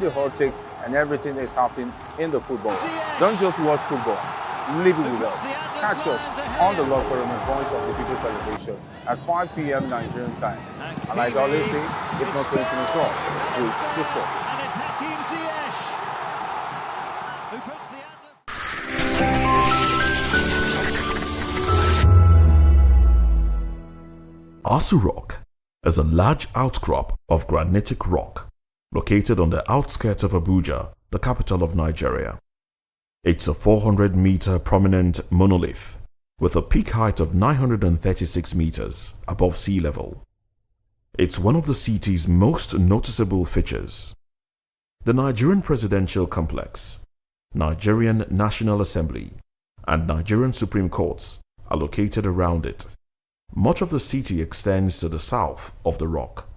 the hot takes and everything that's happening in the football. Don't just watch football, live it with us. Catch us on the Locker Room and Voice of the People television at 5 p.m. Nigerian time. And like I always say, if not 20 minutes off, please discuss. And it's Hakim Ziyech who puts the Asu Rock is a large outcrop of granitic rock located on the outskirts of Abuja, the capital of Nigeria. It's a 400-meter prominent monolith with a peak height of 936 meters above sea level. It's one of the city's most noticeable features. The Nigerian Presidential Complex, Nigerian National Assembly, and Nigerian Supreme Courts are located around it. Much of the city extends to the south of the rock.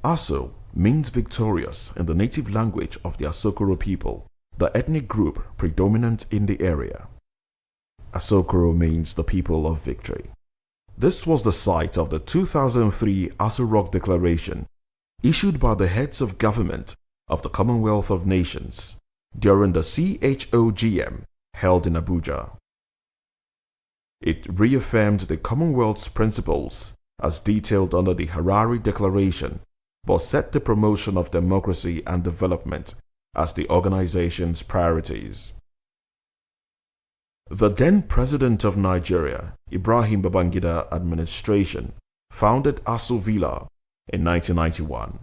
Aso means victorious in the native language of the Asokoro people, the ethnic group predominant in the area. Asokoro means the people of victory. This was the site of the 2003 Aso Rock Declaration issued by the heads of government of the Commonwealth of Nations during the CHOGM held in Abuja. It reaffirmed the Commonwealth's principles as detailed under the Harare Declaration, but set the promotion of democracy and development as the organization's priorities. The then President of Nigeria, Ibrahim Babangida administration, founded Aso Villa in 1991,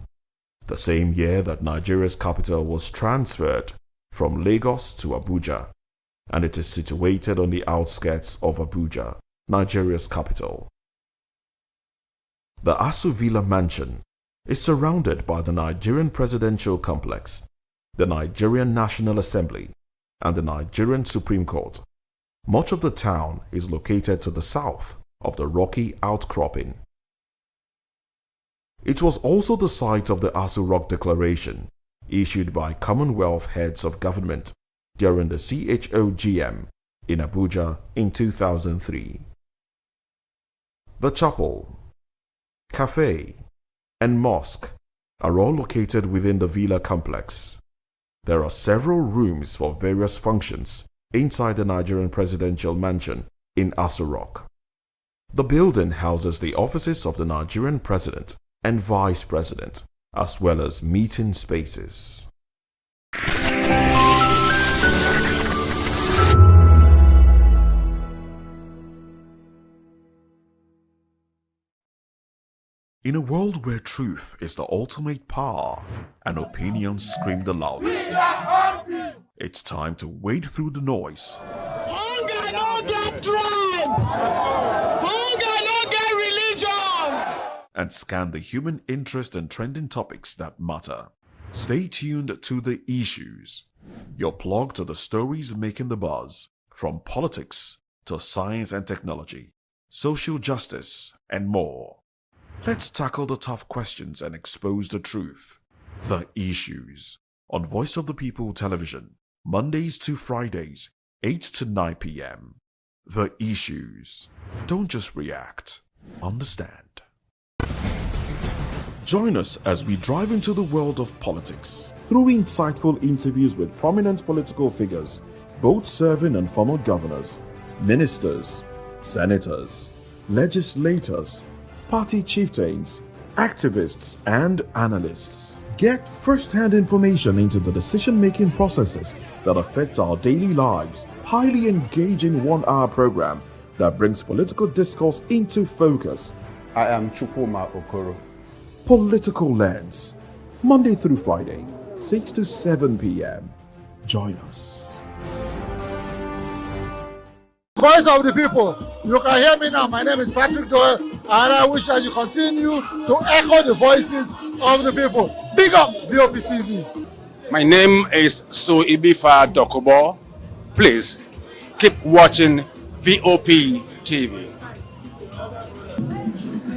the same year that Nigeria's capital was transferred from Lagos to Abuja, and it is situated on the outskirts of Abuja, Nigeria's capital. The Aso Villa mansion is surrounded by the Nigerian Presidential Complex, the Nigerian National Assembly, and the Nigerian Supreme Court. Much of the town is located to the south of the rocky outcropping. It was also the site of the Aso Rock Declaration, issued by Commonwealth heads of government during the CHOGM in Abuja in 2003. The chapel, cafe, and mosque are all located within the villa complex. There are several rooms for various functions inside the Nigerian Presidential Mansion in Aso Rock. The building houses the offices of the Nigerian President and Vice President, as well as meeting spaces. In a world where truth is the ultimate power and opinions scream the loudest, it's time to wade through the noise. Hunger no get tribe! Hunger no get religion! And scan the human interest and trending topics that matter. Stay tuned to The Issues, your plug to the stories making the buzz, from politics to science and technology, social justice, and more. Let's tackle the tough questions and expose the truth. The Issues on Voice of the People Television, Mondays to Fridays, 8 to 9 p.m. The Issues. Don't just react, understand. Join us as we drive into the world of politics through insightful interviews with prominent political figures, both serving and former governors, ministers, senators, legislators, party chieftains, activists, and analysts. Get first-hand information into the decision-making processes that affect our daily lives. Highly engaging one-hour program that brings political discourse into focus. I am Chukwuma Okoro. Political Lens, Monday through Friday, 6 to 7 p.m. Join us. Voice of the People. You can hear me now. My name is Patrick Doyle, and I wish that you continue to echo the voices of the people. Big up VOP TV. My name is Suibifa Dokubo. Please keep watching VOP TV.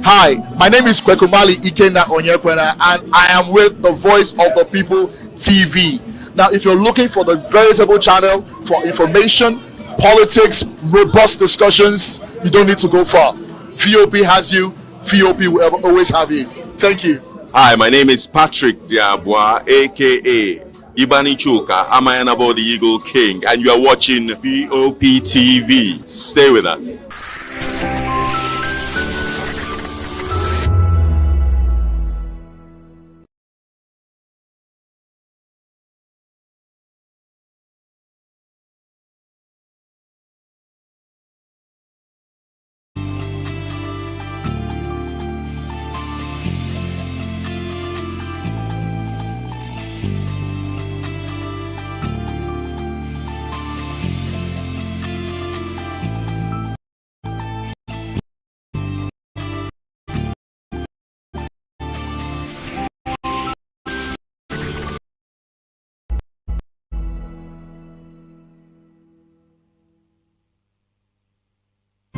Hi, my name is Kwekumali Ikena Onyekwena, and I am with the Voice of the People TV. Now, if you're looking for the veritable channel for information, politics, robust discussions, you don't need to go far. VOP has you. VOP will always have you. Thank you. Hi, my name is Patrick Diabwa, aka Ibani Chuka. I'm an about the Eagle King, and you are watching VOP TV. Stay with us.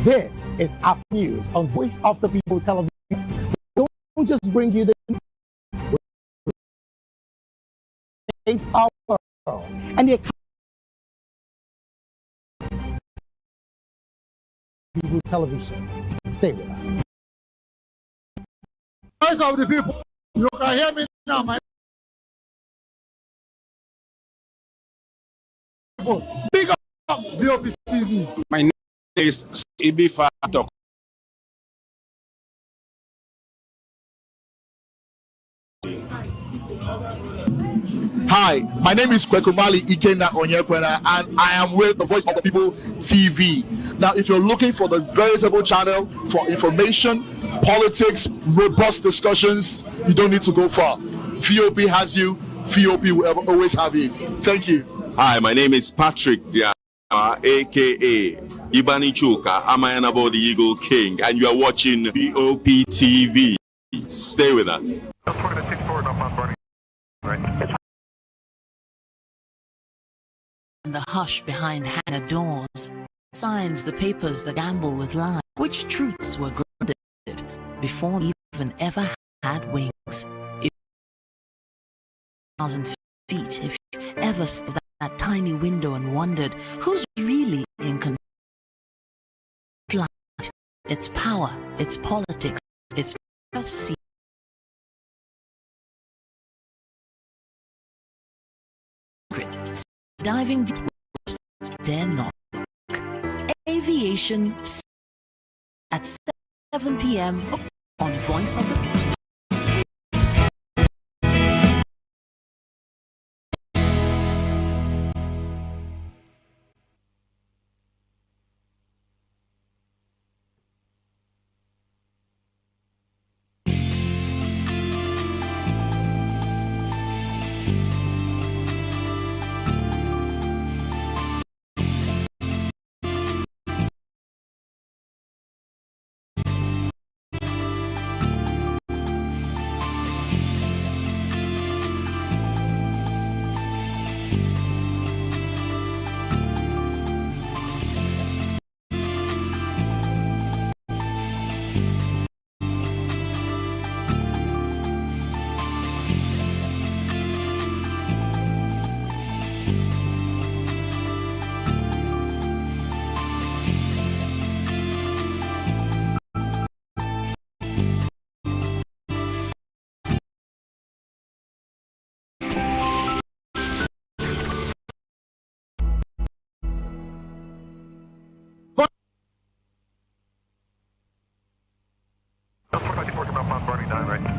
This is After News on Voice of the People Television. Don't just bring you the shapes our world and the People Television. Stay with us. Voice of the people, you can hear me now, my people. Big up VOP TV. My name is Ibifa Doc. Hi, my name is Kwekumali Ikenna Onyekwena, and I am with the Voice of the People TV. Now, if you're looking for the veritable channel for information, politics, robust discussions, you don't need to go far. VOP has you. VOP will always have you. Thank you. Hi, my name is Patrick Diabwa, aka Ibani Chuka. I'm an about the Eagle King, and you are watching VOP TV. Stay with us. And the hush behind hangar doors, signs the papers that gamble with life, which truths were grounded before even ever had wings. If 1,000 feet, if you ever saw that tiny window and wondered who's really in control, its power, its politics, its secret. Diving deep, dare not look. Aviation at 7 p.m. on Voice of the People.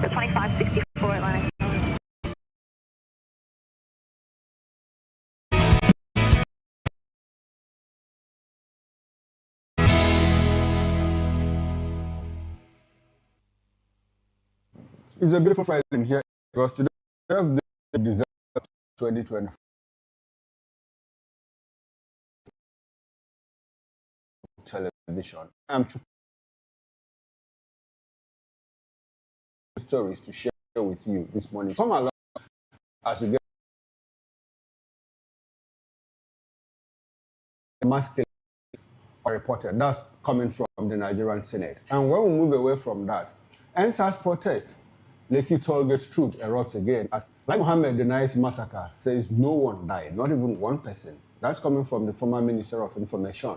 The 2564 Atlantic. It's a beautiful Friday in here because today we have the December 2020 television. I'm stories to share with you this morning. Come along as we get mass killings are reported. That's coming from the Nigerian Senate. And when we move away from that, NSAS protest, Lekki Tollgate truth erupts again as Lai Mohammed denies massacre, says no one died, not even one person. That's coming from the former Minister of Information,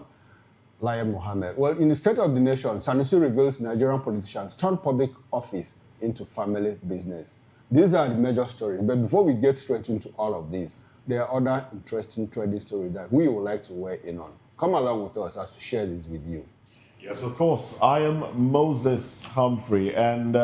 Lai Mohammed. Well, in the State of the Nation, Sanusi reveals Nigerian politicians turn public office into family business. These are the major stories. But before we get straight into all of these, there are other interesting trading stories that we would like to weigh in on. Come along with us as we share this with you. Yes, of course. I am Moses Humphrey, and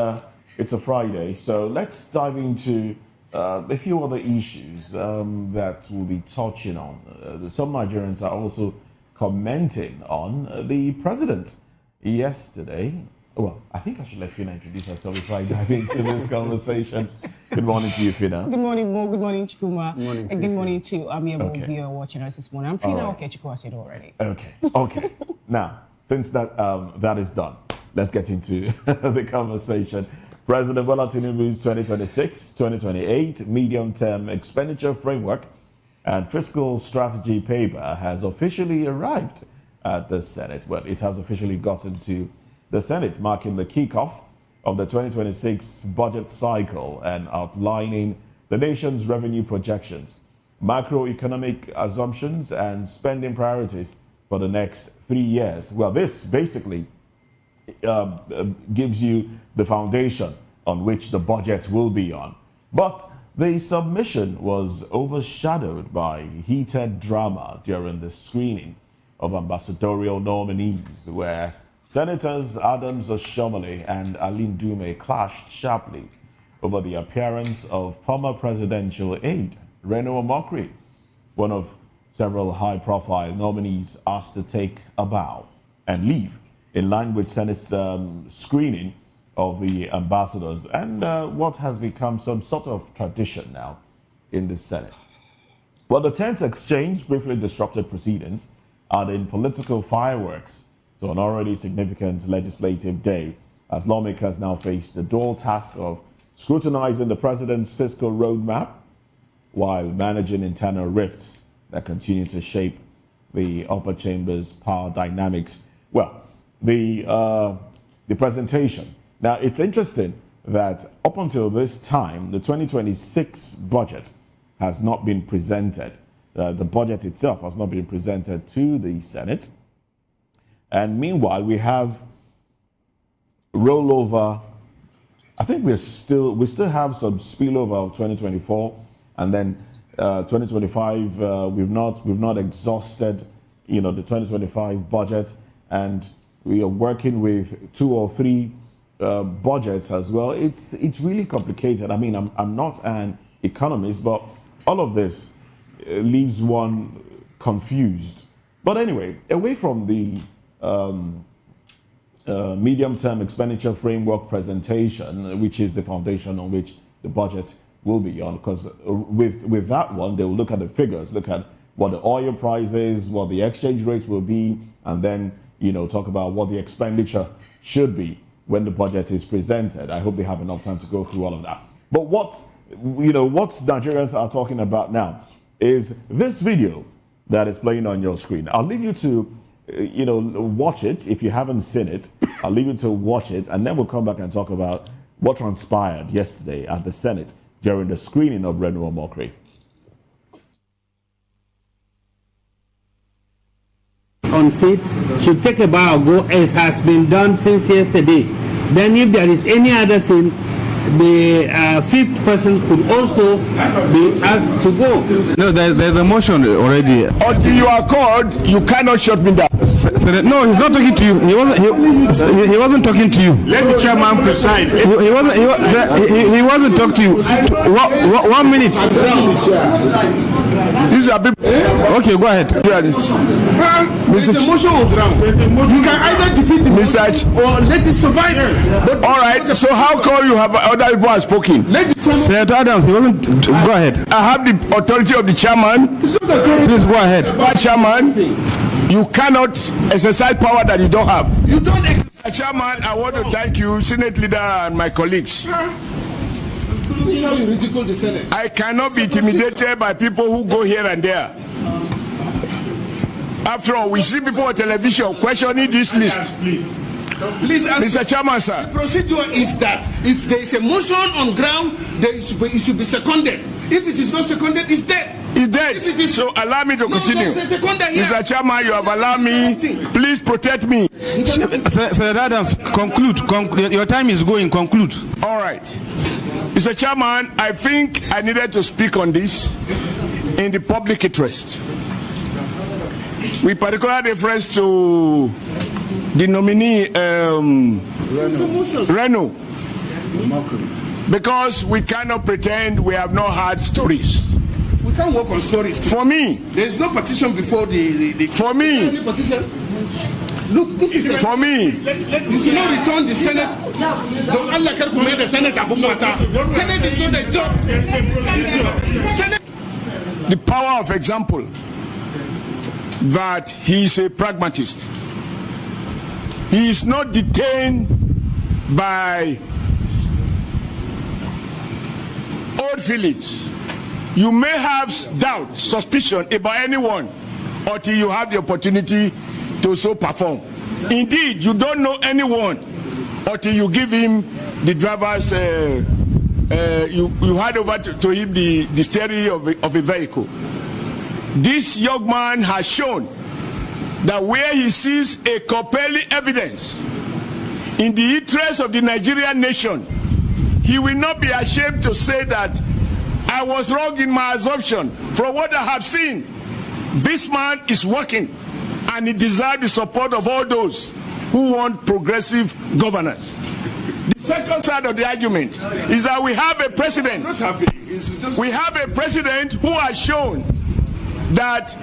it's a Friday, so let's dive into a few other issues that we'll be touching on. Some Nigerians are also commenting on the president yesterday. Well, I think I should let Fina introduce herself before I dive into this conversation. Good morning to you, Fina. Good morning, Mo. Good morning, Chikuma. Good morning, and good morning to Amiable viewer watching us this morning. I'm Fina. Right. Okay, Chikuma said already. Okay. Now, since that is done, let's get into the conversation. President Bola Tinubu's 2026-2028 medium-term expenditure framework and fiscal strategy paper has officially arrived at the Senate. Well, it has officially gotten to the Senate, marking the kickoff of the 2026 budget cycle and outlining the nation's revenue projections, macroeconomic assumptions, and spending priorities for the next 3 years. Well, this basically gives you the foundation on which the budget will be on. But the submission was overshadowed by heated drama during the screening of ambassadorial nominees, where Senators Adams Oshomole and Aline Dume clashed sharply over the appearance of former presidential aide Reno Omokri, one of several high-profile nominees asked to take a bow and leave in line with Senate's screening of the ambassadors and what has become some sort of tradition now in the Senate. Well, the tense exchange briefly disrupted proceedings, adding political fireworks to an already significant legislative day, as lawmakers now face the dual task of scrutinizing the president's fiscal roadmap while managing internal rifts that continue to shape the upper chamber's power dynamics. Well, the presentation. Now, it's interesting that up until this time, the 2026 budget has not been presented. The budget itself has not been presented to the Senate. And meanwhile, we have rollover. I think we still have some spillover of 2024, and then 2025. We've not exhausted, the 2025 budget, and we are working with 2 or 3 budgets as well. It's really complicated. I mean, I'm not an economist, but all of this leaves one confused. But anyway, away from the medium-term expenditure framework presentation, which is the foundation on which the budget will be on, because with that one, they will look at the figures, look at what the oil price is, what the exchange rate will be, and then, talk about what the expenditure should be when the budget is presented. I hope they have enough time to go through all of that. But what Nigerians are talking about now is this video that is playing on your screen. I'll leave you to watch it. If you haven't seen it, I'll leave you to watch it, and then we'll come back and talk about what transpired yesterday at the Senate during the screening of Reno Omokri. On seat should take a bow or go, as has been done since yesterday. Then if there is any other thing, the 5th person could also be asked to go. No, there's a motion already. Until you are called, you cannot shut me down. No, he's not talking to you. He wasn't talking to you. Let the chairman preside. He wasn't talking to you. 1 minute. These are people. Okay, go ahead. Mr. Motion was wrong. You can either defeat the message or let it survive. All right. So how come you have other people have spoken? Senator Adams, he wasn't. Go ahead. I have the authority of the chairman. Please go ahead. Chairman, you cannot exercise power that you don't have. You don't exercise. Chairman, I want to thank you, Senate leader, and my colleagues. I cannot be intimidated by people who go here and there. After all, we see people on television questioning this list. Please ask Mr. Chairman, sir. The procedure is that if there is a motion on ground, it should be seconded. If it is not seconded, it's dead. It's dead. So allow me to continue. Mr. Chairman, you have allowed me. Please protect me. Senator Adams, conclude. Your time is going. Conclude. All right. Mr. Chairman, I think I needed to speak on this in the public interest. With particular reference to the nominee, Reno. Because we cannot pretend we have not had stories. We can't work on stories. For me, there is no petition before the for me, look, this is for me. You should not return the Senate. Don't Allah can command the Senate. Senate is not a job. Senate. The power of example that he is a pragmatist. He is not detained by old feelings. You may have doubt, suspicion about anyone until you have the opportunity to so perform. Indeed, you don't know anyone until you give him the driver's, you hand over to him the steering of a vehicle. This young man has shown that where he sees a compelling evidence in the interest of the Nigerian nation, he will not be ashamed to say that I was wrong in my assumption. From what I have seen, this man is working and he deserves the support of all those who want progressive governance. The second side of the argument is that we have a president. We have a president who has shown that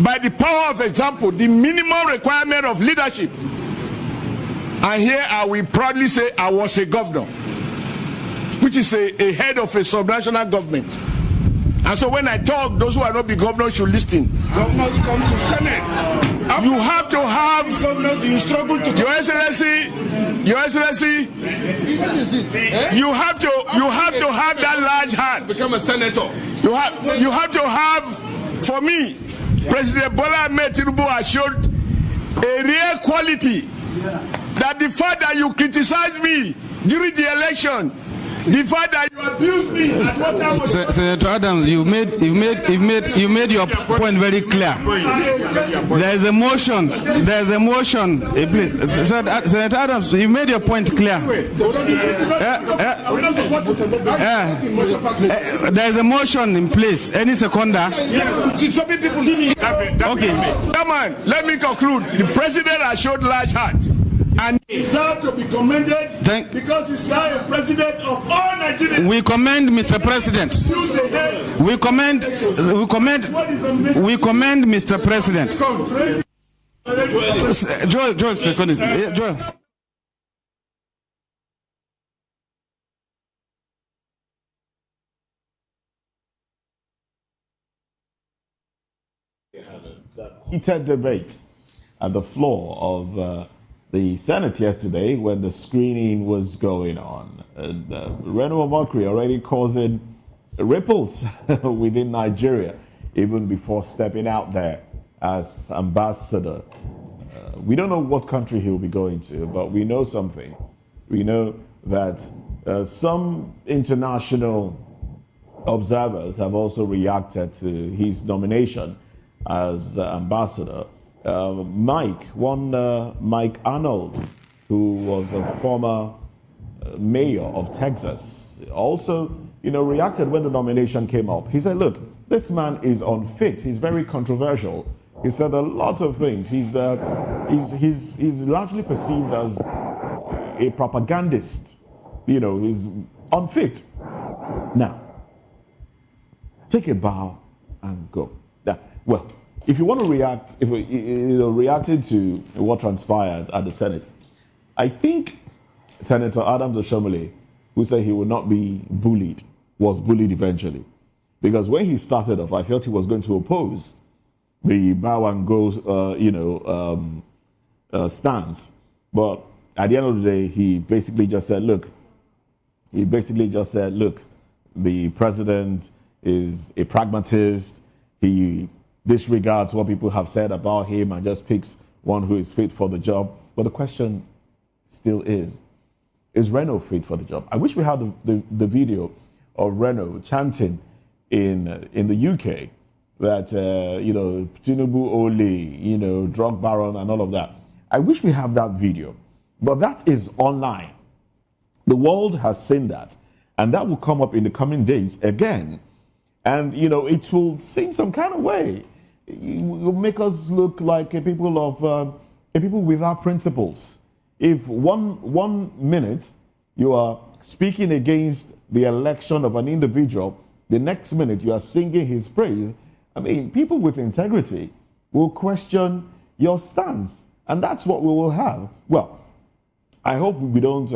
by the power of example, the minimum requirement of leadership, and here I will proudly say I was a governor, which is a head of a subnational government. And so when I talk, those who are not the governors should listen. Governors come to Senate. You have to have governors, you struggle to Your Excellency, you have to have that large heart. Become a senator. You have to have, for me, President Bola Ahmed Tinubu has showed a real quality that the fact that you criticize me during the election, the fact that you abuse me at what time was Senator Adams, you made your point very clear. There is a motion. Please, Senator Adams, you made your point clear. There is a motion in place. Any seconder? Okay. Come on, let me conclude. The president has showed large heart. And he deserves to be commended because he's now a president of all Nigerians. We commend Mr. President. We commend Mr. President. Joel, second. Joel. Heated debate at the floor of the Senate yesterday when the screening was going on. And Reno Omokri already causing ripples within Nigeria, even before stepping out there as ambassador. We don't know what country he'll be going to, but we know something. We know that some international observers have also reacted to his nomination as ambassador. Mike Arnold, who was a former mayor of Texas, also, reacted when the nomination came up. He said, look, this man is unfit. He's very controversial. He said a lot of things. He's largely perceived as a propagandist. He's unfit. Now, take a bow and go. Well, if you want to react, reacting to what transpired at the Senate, I think Senator Adams Oshomole, who said he would not be bullied, was bullied eventually. Because when he started off, I felt he was going to oppose the bow and go, stance. But at the end of the day, he basically just said, look, the president is a pragmatist. He disregards what people have said about him and just picks one who is fit for the job. But the question still is Reno fit for the job? I wish we had the video of Reno chanting in the UK that Tinubu Ole, drug baron and all of that. I wish we have that video, but that is online. The world has seen that, and that will come up in the coming days again, and it will seem some kind of way. It will make us look like a people without principles. If one minute you are speaking against the election of an individual, the next minute you are singing his praise, I mean, people with integrity will question your stance, and that's what we will have. Well, I hope we don't.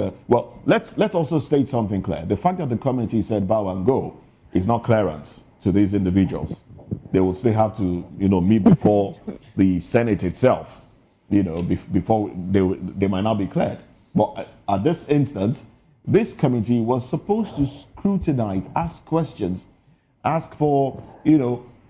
Let's also state something clear. The fact that the committee said bow and go is not clearance to these individuals. They will still have to, meet before the Senate itself. Before they might not be cleared. But at this instance, this committee was supposed to scrutinize, ask questions, ask for,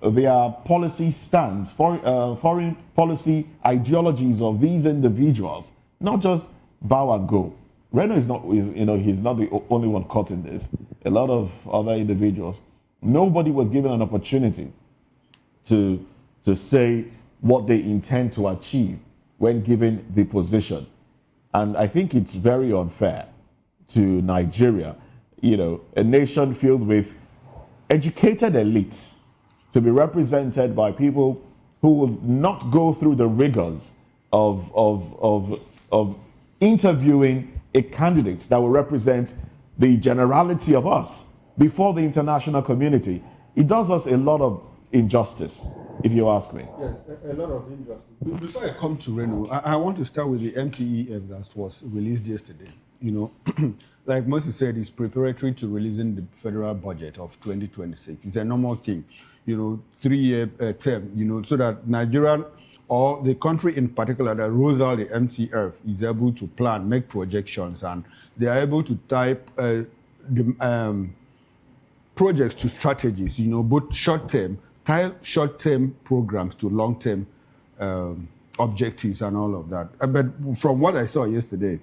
their policy stance, foreign policy ideologies of these individuals, not just bow and go. Reno is not, he's not the only one caught in this. A lot of other individuals. Nobody was given an opportunity to say what they intend to achieve when given the position. And I think it's very unfair to Nigeria, a nation filled with educated elites, to be represented by people who will not go through the rigors of interviewing a candidate that will represent the generality of us before the international community. It does us a lot of injustice, if you ask me. Yes, a lot of injustice. Before I come to Reno, I want to start with the MTEF that was released yesterday. Like Moses said, it's preparatory to releasing the federal budget of 2026. It's a normal thing, 3-year term, so that Nigeria or the country in particular that rolls out the MTF is able to plan, make projections, and they are able to type the projects to strategies, both short-term, tie short-term programs to long-term objectives and all of that. But from what I saw yesterday,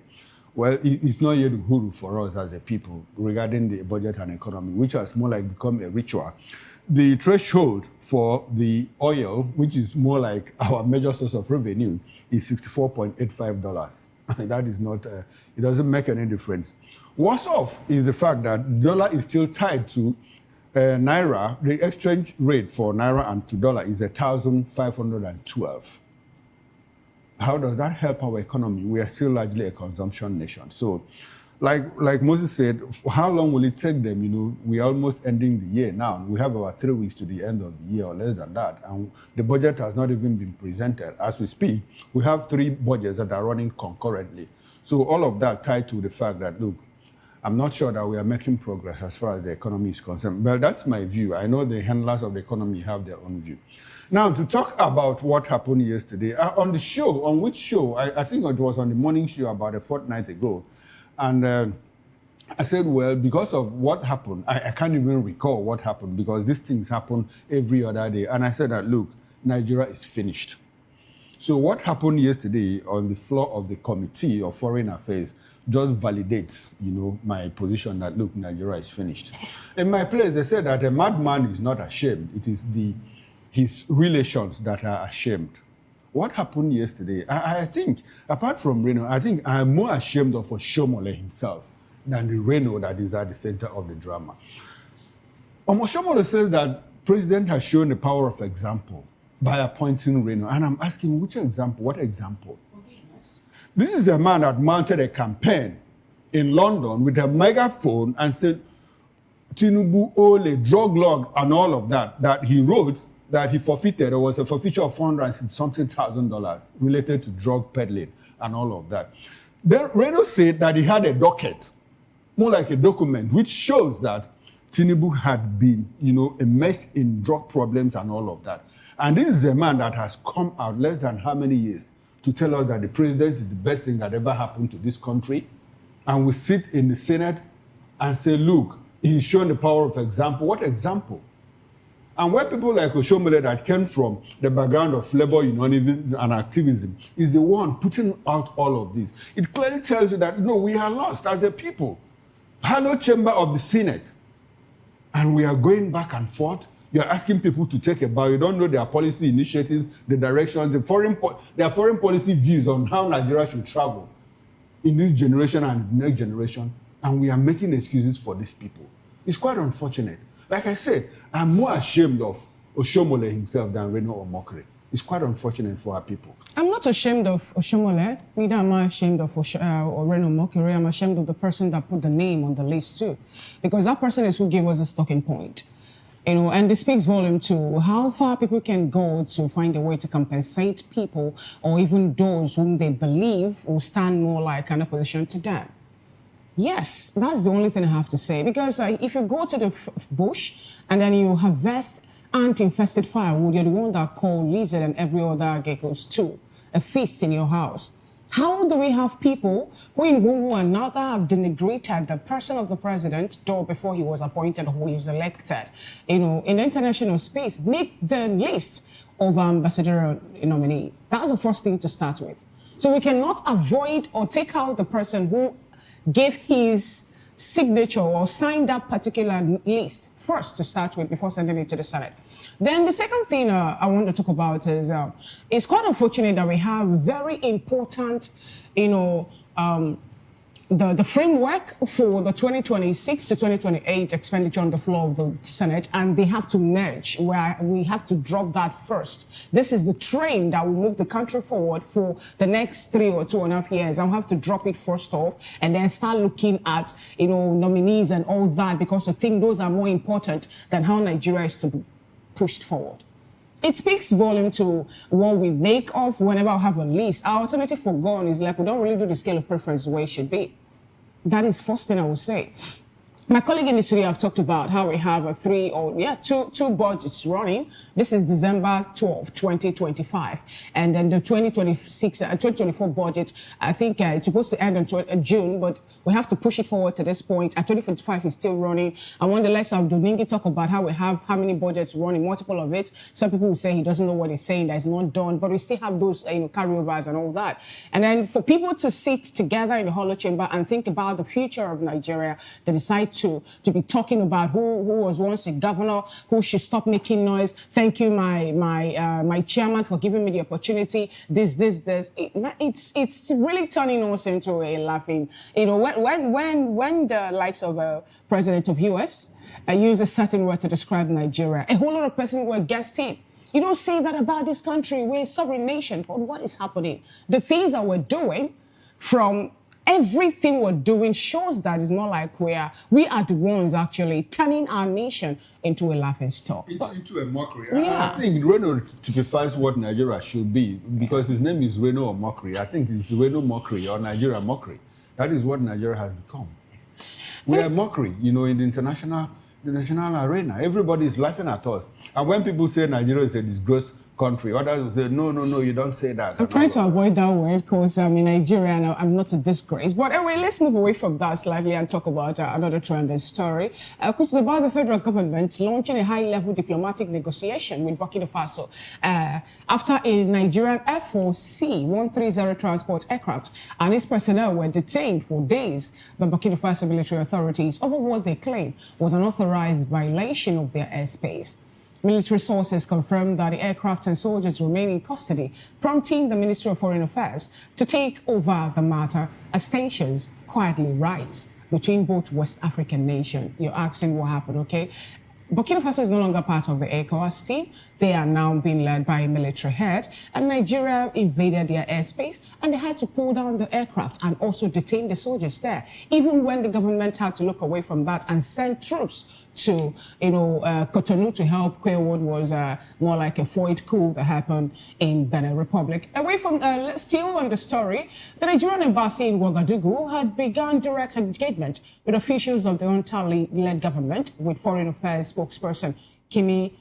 well, it's not yet huru for us as a people regarding the budget and economy, which has more like become a ritual. The threshold for the oil, which is more like our major source of revenue, is $64.85. That is not, it doesn't make any difference. Worse off is the fact that dollar is still tied to Naira. The exchange rate for Naira and to dollar is 1,512. How does that help our economy? We are still largely a consumption nation. So, like Moses said, how long will it take them? We're almost ending the year now. We have about 3 weeks to the end of the year or less than that. And the budget has not even been presented. As we speak, we have 3 budgets that are running concurrently. So all of that tied to the fact that, look, I'm not sure that we are making progress as far as the economy is concerned. But that's my view. I know the handlers of the economy have their own view. Now, to talk about what happened yesterday, on the show, on which show? I think it was on the morning show about a fortnight ago. And I said, well, because of what happened, I can't even recall what happened because these things happen every other day. And I said that, look, Nigeria is finished. So what happened yesterday on the floor of the Committee of Foreign Affairs just validates, my position that, look, Nigeria is finished. In my place, they said that a madman is not ashamed. It is his relations that are ashamed. What happened yesterday? I think, apart from Reno, I think I'm more ashamed of Oshomole himself than the Reno that is at the center of the drama. Omoshomole says that president has shown the power of example by appointing Reno. And I'm asking, which example? What example? This is a man that mounted a campaign in London with a megaphone and said, Tinubu Ole, drug log, and all of that he wrote that he forfeited. There was a forfeiture of $460,000 related to drug peddling and all of that. Then Reno said that he had a docket, more like a document, which shows that Tinubu had been, immersed in drug problems and all of that. And this is a man that has come out less than how many years to tell us that the president is the best thing that ever happened to this country. And we sit in the Senate and say, look, he's shown the power of example. What example? And when people like Oshomole that came from the background of labor unionism and activism is the one putting out all of this, it clearly tells you that, no, we are lost as a people. Hello, chamber of the Senate. And we are going back and forth. You're asking people to take a bow. You don't know their policy initiatives, the direction, their foreign policy views on how Nigeria should travel in this generation and the next generation. And we are making excuses for these people. It's quite unfortunate. Like I said, I'm more ashamed of Oshomole himself than Reno Omokri. It's quite unfortunate for our people. I'm not ashamed of Oshomole. Neither am I ashamed of Reno Omokri. I'm ashamed of the person that put the name on the list too. Because that person is who gave us a talking point. And this speaks volume to how far people can go to find a way to compensate people or even those whom they believe will stand more like an opposition to them. Yes, that's the only thing I have to say. Because if you go to the bush and then you harvest ant-infested firewood, you're the one that call lizard and every other geckos to a feast in your house. How do we have people who in one way or another have denigrated the person of the president, though before he was appointed or he was elected, in the international space, make the list of ambassadorial nominee? That's the first thing to start with. So we cannot avoid or take out the person who gave his signature or signed that particular list first to start with before sending it to the Senate. Then the second thing I want to talk about is it's quite unfortunate that we have very important, the framework for the 2026 to 2028 expenditure on the floor of the Senate, and they have to merge, where we have to drop that first. This is the train that will move the country forward for the next 3 or 2.5 years. I'll have to drop it first off and then start looking at, nominees and all that, because I think those are more important than how Nigeria is to be pushed forward. It speaks volume to what we make of whenever I have a list. Our alternative for gone is like we don't really do the scale of preference the way it should be. That is first thing I will say. My colleague in the studio have talked about how we have two budgets running. This is December 12, 2025. And then the 2024 budget, I think it's supposed to end in June, but we have to push it forward to this point. 2025 is still running. I want the likes of Domingue talk about how we have how many budgets running, multiple of it. Some people will say he doesn't know what he's saying, that is not done, but we still have those carryovers and all that. And then for people to sit together in the hollow chamber and think about the future of Nigeria, they decide to be talking about who was once a governor, who should stop making noise. Thank you, my chairman, for giving me the opportunity. This. It's really turning us into a laughing. When the likes of president of US use a certain word to describe Nigeria, a whole lot of persons were against him. You don't say that about this country. We're a sovereign nation. But what is happening? The things that we're doing from everything we're doing shows that it's not like we are the ones actually turning our nation into a laughing stock. Into a mockery. Yeah. I think Reno typifies what Nigeria should be, because his name is Reno Omokri. I think it's Reno Mockery or Nigeria Mockery. That is what Nigeria has become. We are mockery, in the international arena. Everybody is laughing at us. And when people say Nigeria is a disgraced country, others will say, no, you don't say that. I'm trying to avoid that word because I'm in Nigeria and I'm not a disgrace. But anyway, let's move away from that slightly and talk about another trending story, which is about the federal government launching a high-level diplomatic negotiation with Burkina Faso after a Nigerian Air Force C-130 transport aircraft and its personnel were detained for days by Burkina Faso military authorities over what they claim was an unauthorized violation of their airspace. Military sources confirmed that the aircraft and soldiers remain in custody, prompting the Ministry of Foreign Affairs to take over the matter as tensions quietly rise between both West African nations. You're asking what happened, okay? Burkina Faso is no longer part of the ECOWAS team. They are now being led by a military head, and Nigeria invaded their airspace, and they had to pull down the aircraft and also detain the soldiers there, even when the government had to look away from that and send troops to, Cotonou to help quell what was more like a foiled coup that happened in Benin Republic. Away from, still on the story, the Nigerian embassy in Ouagadougou had begun direct engagement with officials of the UNTAL-led government, with Foreign Affairs spokesperson Kimi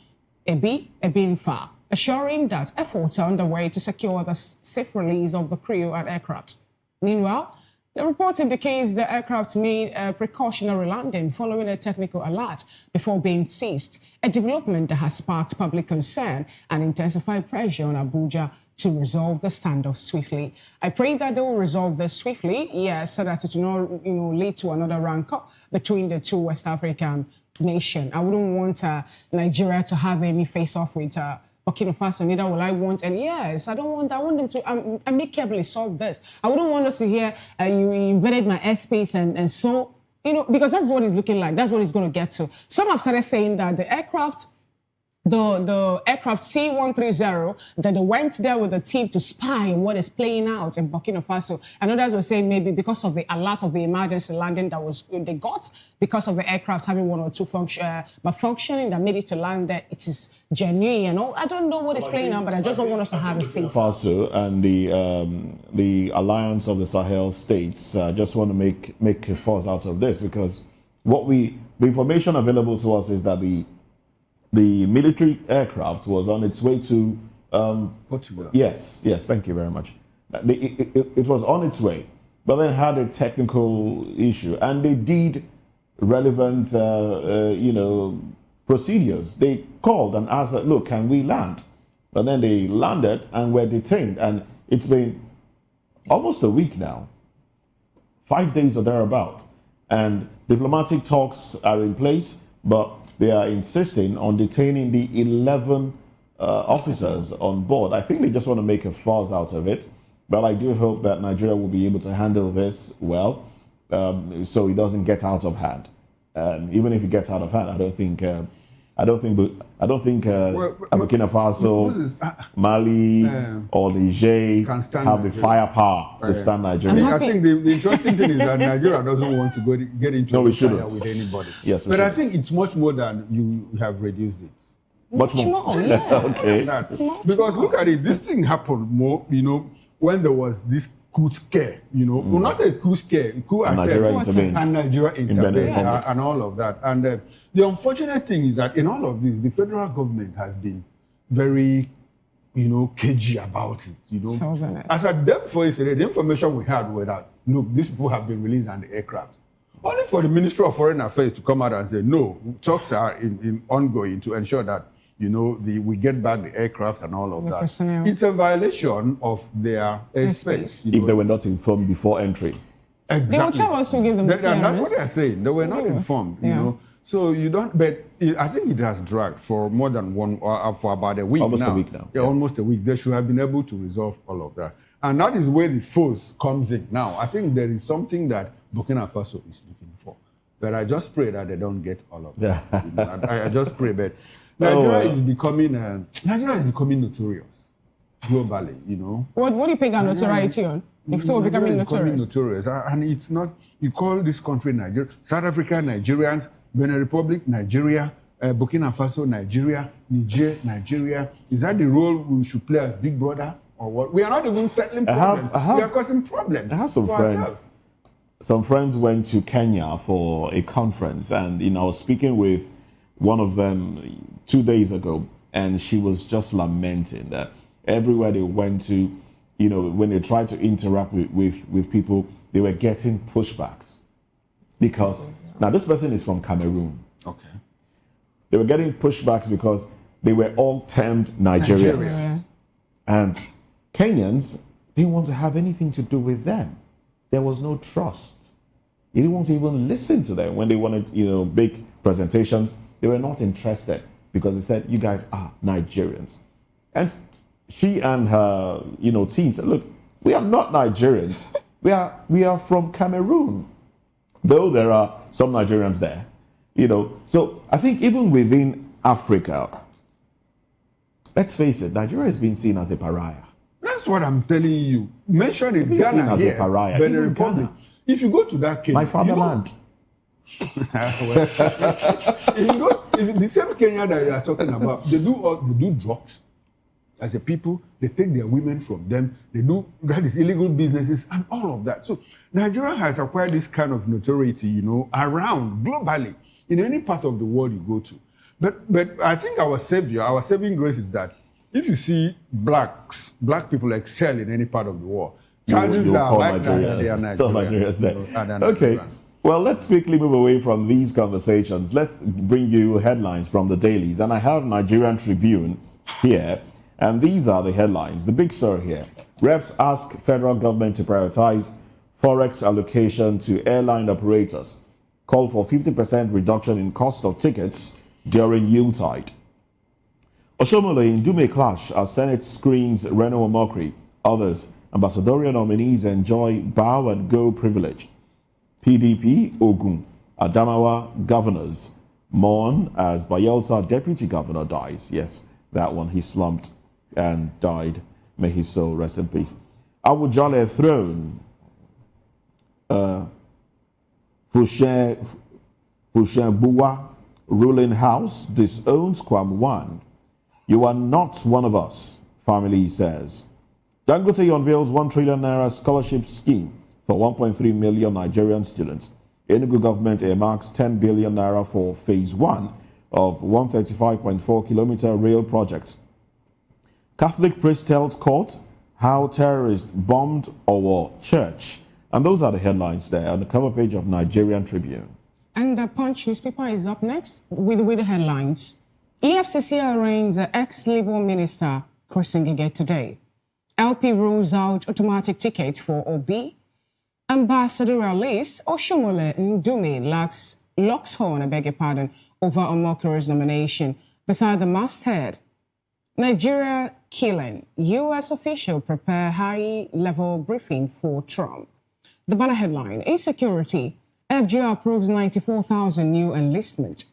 Ebinfa, assuring that efforts are underway to secure the safe release of the crew and aircraft. Meanwhile, the report indicates the aircraft made a precautionary landing following a technical alert before being seized, a development that has sparked public concern and intensified pressure on Abuja to resolve the standoff swiftly. I pray that they will resolve this swiftly, yes, so that it will not lead to another rancor between the two West African nation. I wouldn't want Nigeria to have any face-off with Burkina Faso. Neither will I want. And yes, I want them to amicably solve this. I wouldn't want us to hear you invaded my airspace and so, because that's what it's looking like. That's what it's going to get to. Some have started saying that the aircraft C-130, that they went there with a team to spy on what is playing out in Burkina Faso. And others were saying maybe because of the alert of the emergency landing they got, because of the aircraft having one or two malfunctioning that made it to land there, it is genuine and all. I don't know what is playing out, but I just don't want us to have a face. Faso and the alliance of the Sahel states just want to make a fuss out of this, because the information available to us is that the military aircraft was on its way to Portugal. Yes, thank you very much. It was on its way, but then had a technical issue, and they did relevant, procedures. They called and asked, "Look, can we land?" But then they landed and were detained, and it's been almost a week now, 5 days or thereabout, and diplomatic talks are in place, but they are insisting on detaining the 11 officers on board. I think they just want to make a fuss out of it, but I do hope that Nigeria will be able to handle this well, so it doesn't get out of hand. Even if it gets out of hand, I don't think Burkina Faso, Mali, or Niger have the firepower to stand Nigeria. I think the interesting thing is that Nigeria doesn't want to get into a fire with anybody. Yes, but I think it's much more than you have reduced it. Much more. Yeah. Okay. Because look at it, this thing happened more, when there was this coup scare, well, not a coup scare, coup attempt, and Nigeria intervened, and all of that. And the unfortunate thing is that in all of this, the federal government has been very, cagey about it. As I day before yesterday, the information we had was that, look, these people have been released on the aircraft. Only for the Ministry of Foreign Affairs to come out and say, no, talks are in ongoing to ensure that we get back the aircraft and all of that. Personnel. It's a violation of their airspace. If they were not informed before entry. Exactly. They will tell us to give them That's what they're saying. They were not informed, So you don't, but I think it has dragged for more than for about a week almost now. A week now. Yeah, almost a week. They should have been able to resolve all of that. And that is where the force comes in. Now, I think there is something that Burkina Faso is looking for. But I just pray that they don't get all of that. I just pray that. Nigeria is becoming notorious globally, What do you pick our notoriety on? If so, becoming notorious. And it's not, you call this country Nigeria, South Africa, Nigerians, Benin Republic, Nigeria, Burkina Faso, Nigeria, Niger, Nigeria. Is that the role we should play as Big Brother or what? We are not even settling problems. We are causing problems. I have some friends. Ourselves. Some friends went to Kenya for a conference, and I was speaking with one of them 2 days ago, and she was just lamenting that everywhere they went to, when they tried to interact with people, they were getting pushbacks. Because, now this person is from Cameroon. Okay. They were getting pushbacks because they were all termed Nigerians. And Kenyans didn't want to have anything to do with them. There was no trust. You didn't want to even listen to them when they wanted, big presentations. They were not interested because they said, you guys are Nigerians. And she and her, team said, look, we are not Nigerians. We are from Cameroon. Though there are some Nigerians there, So I think even within Africa, let's face it, Nigeria is being seen as a pariah. That's what I'm telling you. Mention it, Ghana as here, a pariah. Benin Republic. Ghana. If you go to that Kenya, my fatherland. The same Kenya that you are talking about, they do drugs. As a people, they take their women from them. They do that is illegal businesses and all of that. So Nigeria has acquired this kind of notoriety, around globally in any part of the world you go to. But I think our saving grace is that if you see black people excel in any part of the world, chances are like that they are Nigerians. Okay. Well, let's quickly move away from these conversations. Let's bring you headlines from the dailies. And I have Nigerian Tribune here. And these are the headlines. The big story here. Reps ask federal government to prioritize forex allocation to airline operators. called for 50% reduction in cost of tickets during Yuletide. Oshomole in Dume clash as Senate screens Reno Omokri. Others, ambassadorial nominees enjoy bow and go privilege. PDP, Ogun, Adamawa governors mourn as Bayelsa deputy governor dies. Yes, that one, he slumped and died. May his soul rest in peace. Awujale throne. Fushenbuwa ruling house disowns Kwam1. You are not one of us, family says. Dangote unveils 1 trillion naira scholarship scheme for 1.3 million Nigerian students. Enugu government earmarks 10 billion naira for phase 1 of 135.4 kilometer rail project. Catholic priest tells court how terrorists bombed our church. And those are the headlines there on the cover page of Nigerian Tribune. And the Punch newspaper is up next with the headlines. EFCC arraigns ex-Labour Minister Chris Ngige today. LP rules out automatic ticket for OB. Ambassadorial list, Oshomole Ndume locks horn, over Omokri's nomination beside the masthead. Nigeria killing. U.S. official prepare high-level briefing for Trump. The banner headline, Insecurity. FGR approves 94,000 new enlistment.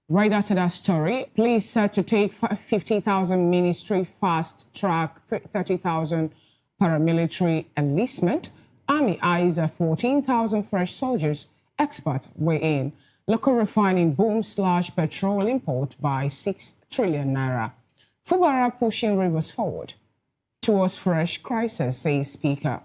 Right after that story, police set to take 50,000 ministry fast-track 30,000 paramilitary enlistment. Army eyes 14,000 fresh soldiers. Experts weigh in. Local refining boom / petrol import by 6 trillion naira. Fubara pushing rivers forward towards fresh crisis, says Speaker.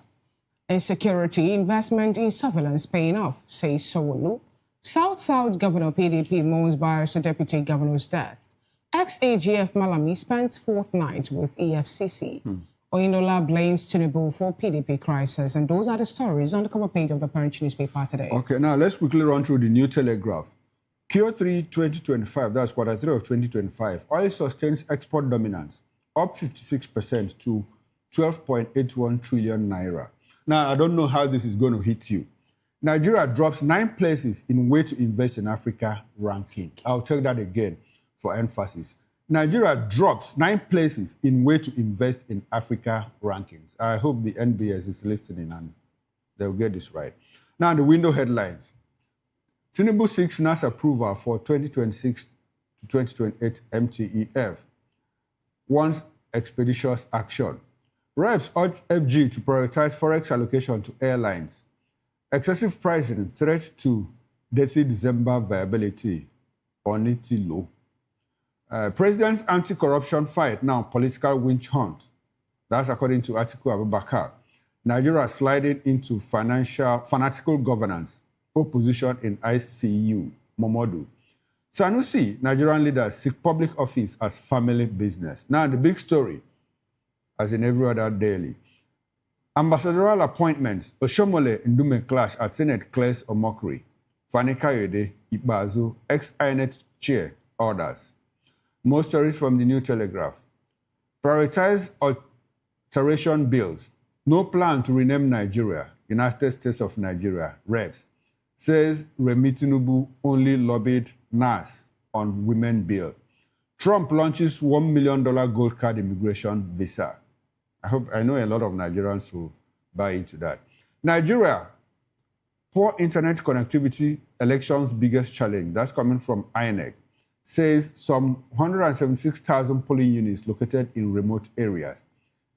Insecurity, investment in surveillance paying off, says Sowolu. South Governor PDP mourns Bayelsa Deputy Governor's death. Ex-AGF Malami spent fourth night with EFCC. Oyinlola blames Tinubu for PDP crisis. And those are the stories on the cover page of the Punch newspaper today. Okay, now let's quickly run through the New Telegraph. Q3 2025, that's quarter 3 of 2025, oil sustains export dominance, up 56% to 12.81 trillion naira. Now, I don't know how this is going to hit you. Nigeria drops 9 places in way to invest in Africa ranking. I'll tell that again for emphasis. Nigeria drops 9 places in way to invest in Africa rankings. I hope the NBS is listening and they'll get this right. Now, the window headlines. Tinubu seeks NASA approval for 2026 to 2028 MTEF. Wants expeditious action. Reps urge FG to prioritize forex allocation to airlines. Excessive pricing threat to 30 December viability. Onity low. President's anti-corruption fight now political witch hunt. That's according to Atiku Abubakar. Nigeria sliding into fanatical governance. Opposition in ICU. Momodu. Sanusi, Nigerian leaders seek public office as family business. Now the big story, as in every other daily. Ambassadorial appointments. Oshomole Ndume clash as Senate clears Omokri. Fani Kayode, Ibazu, ex-INET chair, orders. More stories from the New Telegraph. Prioritize alteration bills. No plan to rename Nigeria. United States of Nigeria. Reps. Says Remi Tinubu only lobbied NAS on women bill. Trump launches $1 million gold card immigration visa. I know a lot of Nigerians will buy into that. Nigeria, poor internet connectivity, elections' biggest challenge. That's coming from INEC. Says some 176,000 polling units located in remote areas.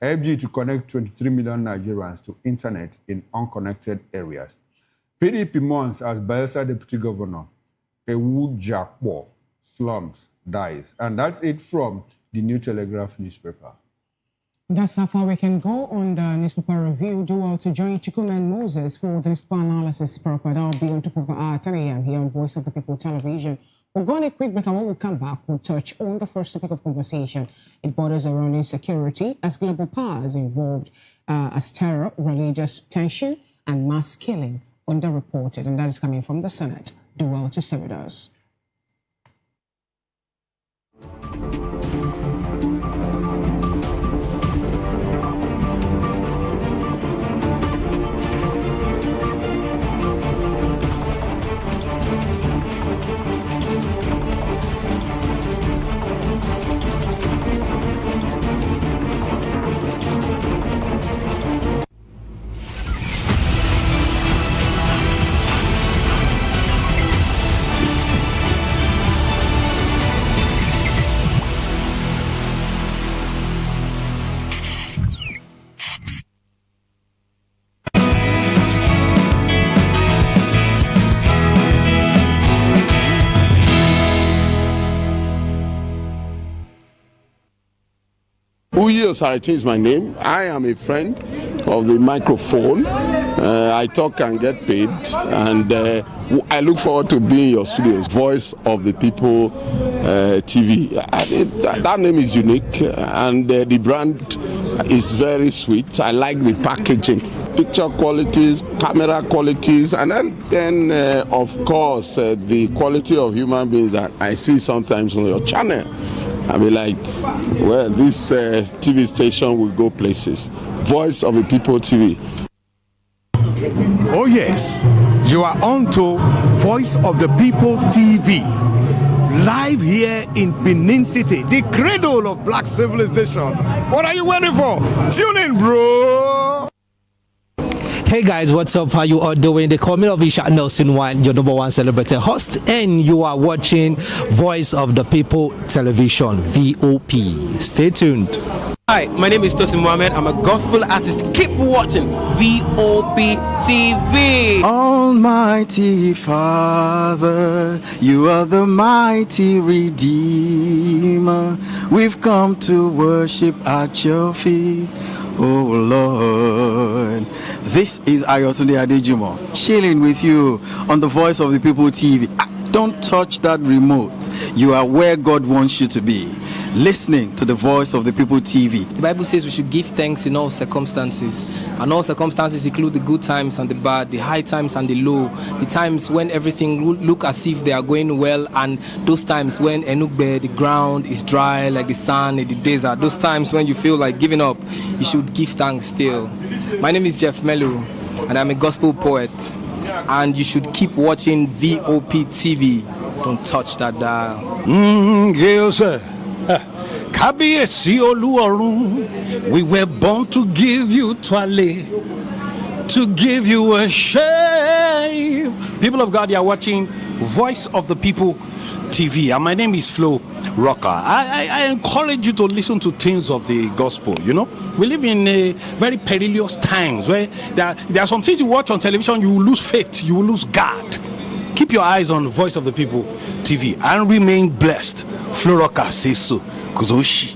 FG to connect 23 million Nigerians to internet in unconnected areas. PDP mourns as Bayelsa Deputy Governor Ewu Jakpo slums dies. And that's it from the New Telegraph newspaper. That's how far we can go on the newspaper review. Do well to join Chikumen Moses for the newspaper analysis proper. That'll be on top of the hour 10 a.m. here on Voice of the People Television. We're going to quick break, and when we come back, we'll touch on the first topic of conversation. It borders around insecurity as global powers involved as terror, religious tension, and mass killing. Underreported, and that is coming from the Senate. Do well to stay with us. Uyi Osarati is my name. I am a friend of the microphone. I talk and get paid, and I look forward to being your studios. Voice of the People TV. That name is unique, and the brand is very sweet. I like the packaging, picture qualities, camera qualities, and then of course, the quality of human beings that I see sometimes on your channel. I mean, like, well, this TV station will go places. Voice of the People TV. Oh yes, you are on to Voice of the People TV. Live here in Benin City, the cradle of black civilization. What are you waiting for? Tune in, bro. Hey guys, what's up? How you all doing? They call me Ovisha Nelson One, your #1 celebrity host, and you are watching Voice of the People Television, VOP. Stay tuned. Hi, my name is Tosin Mohammed. I'm a gospel artist. Keep watching VOP TV. Almighty Father, you are the mighty Redeemer. We've come to worship at your feet, oh Lord. This is Ayotunde Adejumo, chilling with you on the Voice of the People TV. Don't touch that remote. You are where God wants you to be, listening to the Voice of the People TV. The Bible says we should give thanks in all circumstances, and all circumstances include the good times and the bad, the high times and the low, the times when everything look as if they are going well, and those times when Enugbe, the ground is dry like the sand in the desert. Those times when you feel like giving up, you should give thanks still. My name is Jeff Melu, and I'm a gospel poet, and you should keep watching VOP TV. Don't touch that dial. Kábíyèsí Olúọ̀run, we were born to give you twale, to give you worship. People of God, you are watching Voice of the People TV, and my name is Flo Rocker. I encourage you to listen to things of the gospel. You know, we live in very perilous times where there are some things you watch on television, you will lose faith, you will lose God. Keep your eyes on Voice of the People TV and remain blessed. Flo Rocker says so. Kuzoshi.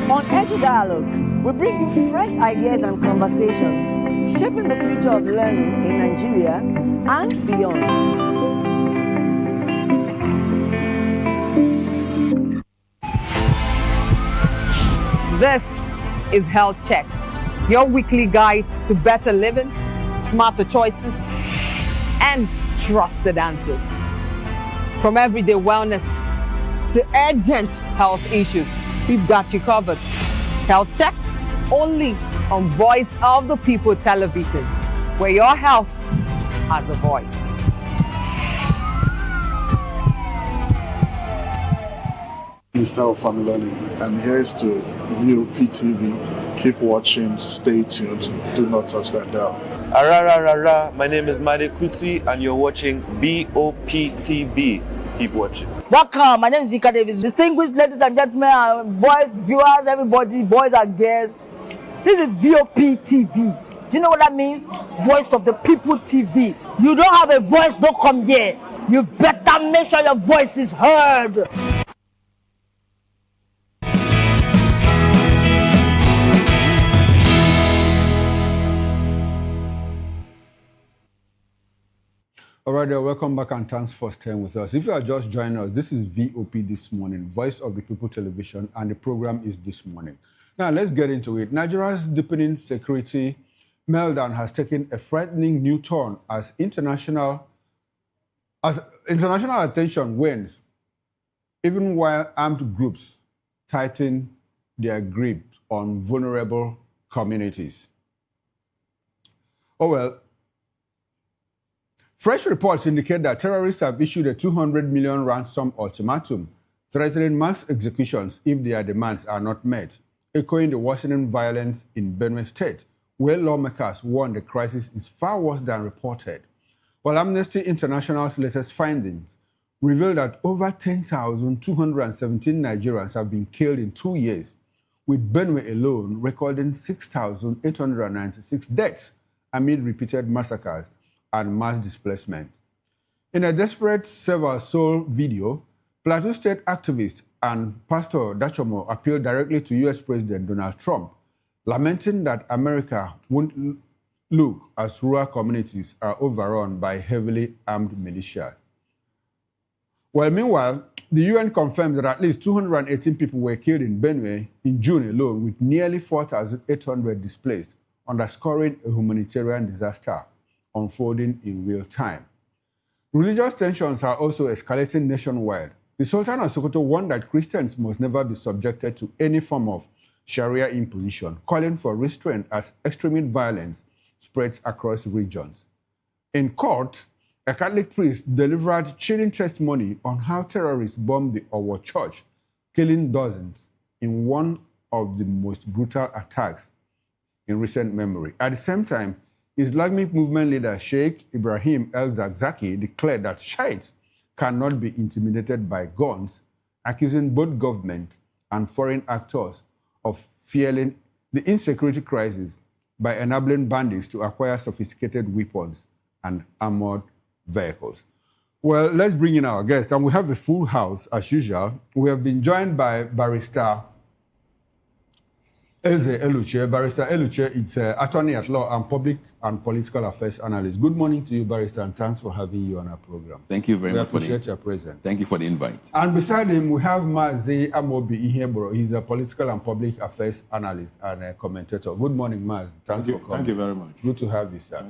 On Edu Dialogue, we bring you fresh ideas and conversations, shaping the future of learning in Nigeria and beyond. This is Health Check, your weekly guide to better living, smarter choices, and trusted answers. From everyday wellness to urgent health issues, we've got you covered. Health Check, only on Voice of the People Television, where your health has a voice. Mr. Ofamiloni, and here's to VOP TV. Keep watching, stay tuned, do not touch that dial. My name is Made Kuti, and you're watching VOP TV. Keep watching. Welcome, my name is Zika Davis. Distinguished ladies and gentlemen, boys, viewers, everybody, boys and girls. This is VOP TV. Do you know what that means? Voice of the People TV. You don't have a voice, don't come here. You better make sure your voice is heard. All right, welcome back and thanks for staying with us. If you are just joining us, this is VOP This Morning, Voice of the People Television, and the program is This Morning. Now, let's get into it. Nigeria's deepening security meltdown has taken a frightening new turn as international attention wanes, even while armed groups tighten their grip on vulnerable communities. Oh well. Fresh reports indicate that terrorists have issued a 200 million ransom ultimatum, threatening mass executions if their demands are not met, echoing the worsening violence in Benue State, where lawmakers warn the crisis is far worse than reported. While Amnesty International's latest findings reveal that over 10,217 Nigerians have been killed in 2 years, with Benue alone recording 6,896 deaths amid repeated massacres and mass displacement. In a desperate save-our-soul video, Plateau State activist and Pastor Dachomo appealed directly to U.S. President Donald Trump, lamenting that America won't look as rural communities are overrun by heavily armed militia. Well, meanwhile, the UN confirmed that at least 218 people were killed in Benue in June alone, with nearly 4,800 displaced, underscoring a humanitarian disaster unfolding in real time. Religious tensions are also escalating nationwide. The Sultan of Sokoto warned that Christians must never be subjected to any form of Sharia imposition, calling for restraint as extremist violence spreads across regions. In court, a Catholic priest delivered chilling testimony on how terrorists bombed the Owo church, killing dozens in one of the most brutal attacks in recent memory. At the same time, Islamic movement leader Sheikh Ibrahim El-Zakzaki declared that Shiites cannot be intimidated by guns, accusing both government and foreign actors of fueling the insecurity crisis by enabling bandits to acquire sophisticated weapons and armored vehicles. Well, let's bring in our guests, and we have a full house as usual. We have been joined by Barrister Eze Eluche. Barrister Eluche is attorney at law and public and political affairs analyst. Good morning to you, Barrister, and thanks for having you on our program. Thank you very much. We appreciate your presence. Thank you for the invite. And beside him, we have Mazi Amobi Iheboro. He's a political and public affairs analyst and a commentator. Good morning, Maz. Thanks for coming. Thank you very much. Good to have you, sir.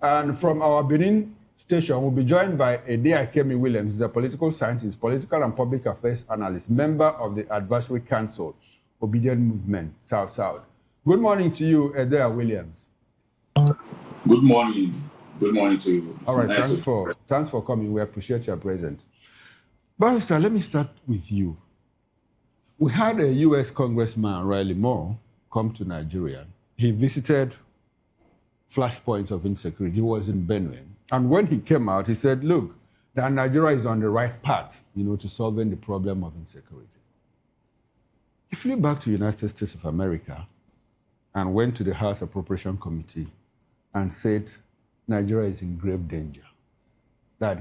And from our Benin station, we'll be joined by Edea Kemi Williams. He's a political scientist, political and public affairs analyst, member of the Advisory Council, Obedient Movement, South-South. Good morning to you, Edea Williams. Good morning. Good morning to you. All right, thanks for coming. We appreciate your presence. Barrister, let me start with you. We had a U.S. Congressman, Riley Moore, come to Nigeria. He visited flashpoints of insecurity. He was in Benue. And when he came out, he said, look, that Nigeria is on the right path, to solving the problem of insecurity. He flew back to the United States of America and went to the House Appropriation Committee and said Nigeria is in grave danger. That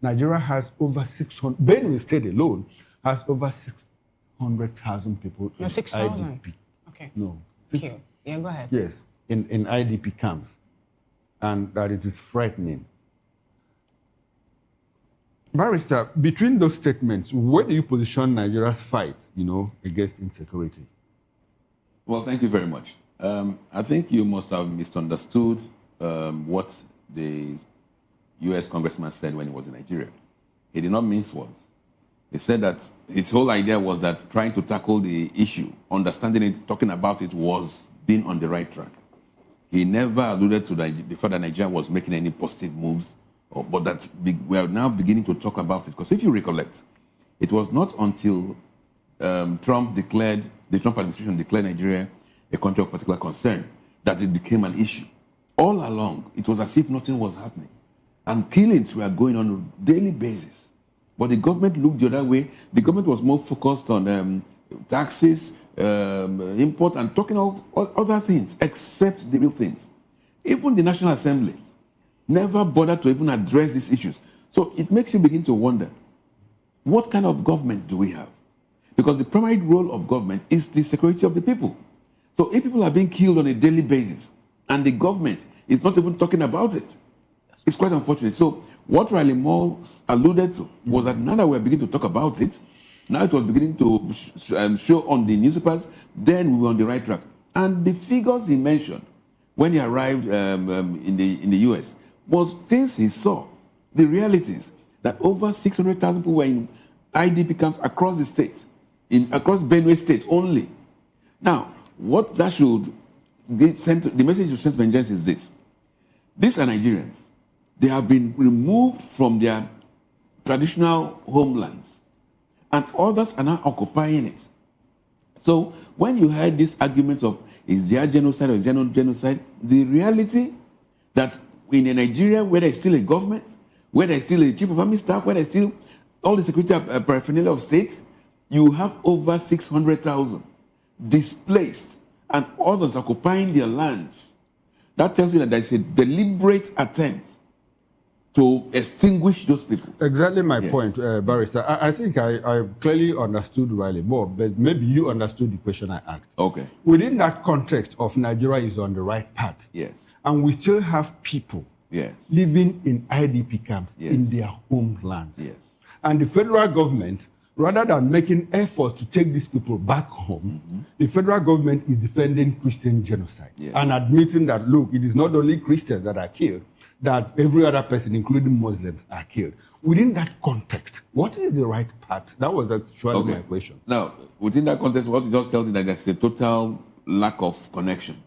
Nigeria has over 600, Benue State alone has over 600,000 people in 6,000. IDP. Okay. No. Thank you. Yeah, go ahead. Yes, in IDP camps, and that it is frightening. Barrister, between those statements, where do you position Nigeria's fight, against insecurity? Well, thank you very much. I think you must have misunderstood what the U.S. Congressman said when he was in Nigeria. He did not mince words. He said that his whole idea was that trying to tackle the issue, understanding it, talking about it, was being on the right track. He never alluded to the fact that Nigeria was making any positive moves, but that we are now beginning to talk about it. Because if you recollect, it was not until the Trump administration declared Nigeria a country of particular concern that it became an issue. All along, it was as if nothing was happening. And killings were going on a daily basis. But the government looked the other way. The government was more focused on taxes, import, and talking of other things, except the real things. Even the National Assembly never bothered to even address these issues. So it makes you begin to wonder, what kind of government do we have? Because the primary role of government is the security of the people. So if people are being killed on a daily basis, and the government is not even talking about it, it's quite unfortunate. So what Riley Moore alluded to was that now that we're beginning to talk about it, now it was beginning to show on the newspapers, then we were on the right track. And the figures he mentioned when he arrived in the US was things he saw, the realities, that over 600,000 people were in IDP camps across the state, across Benue State only. Now, what that should the message you send to Nigerians is this. These are Nigerians. They have been removed from their traditional homelands, and others are now occupying it. So when you heard these arguments of is there genocide or is there not genocide, the reality that in a Nigeria where there is still a government, where there is still a chief of army staff, where there is still all the security paraphernalia of states, you have over 600,000 displaced, and others occupying their lands. That tells you that there's a deliberate attempt to extinguish those people. Exactly my point, Barrister. I think I clearly understood Riley more, but maybe you understood the question I asked. Okay. Within that context of Nigeria is on the right path, yes, and we still have people living in IDP camps in their homelands. Yes. And the federal government, rather than making efforts to take these people back home, the federal government is defending Christian genocide and admitting that, look, it is not only Christians that are killed, that every other person, including Muslims, are killed. Within that context, what is the right path? That was actually my question. Now, within that context, what it just tells you that there's a total lack of connection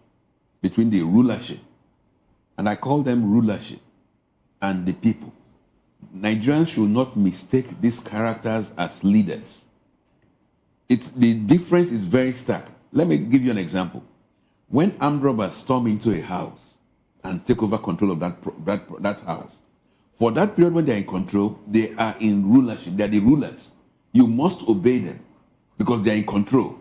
between the rulership, and I call them rulership, and the people. Nigerians should not mistake these characters as leaders. The difference is very stark. Let me give you an example. When armed robbers storm into a house and take over control of that house, for that period when they're in control, they are in rulership. They're the rulers. You must obey them because they're in control.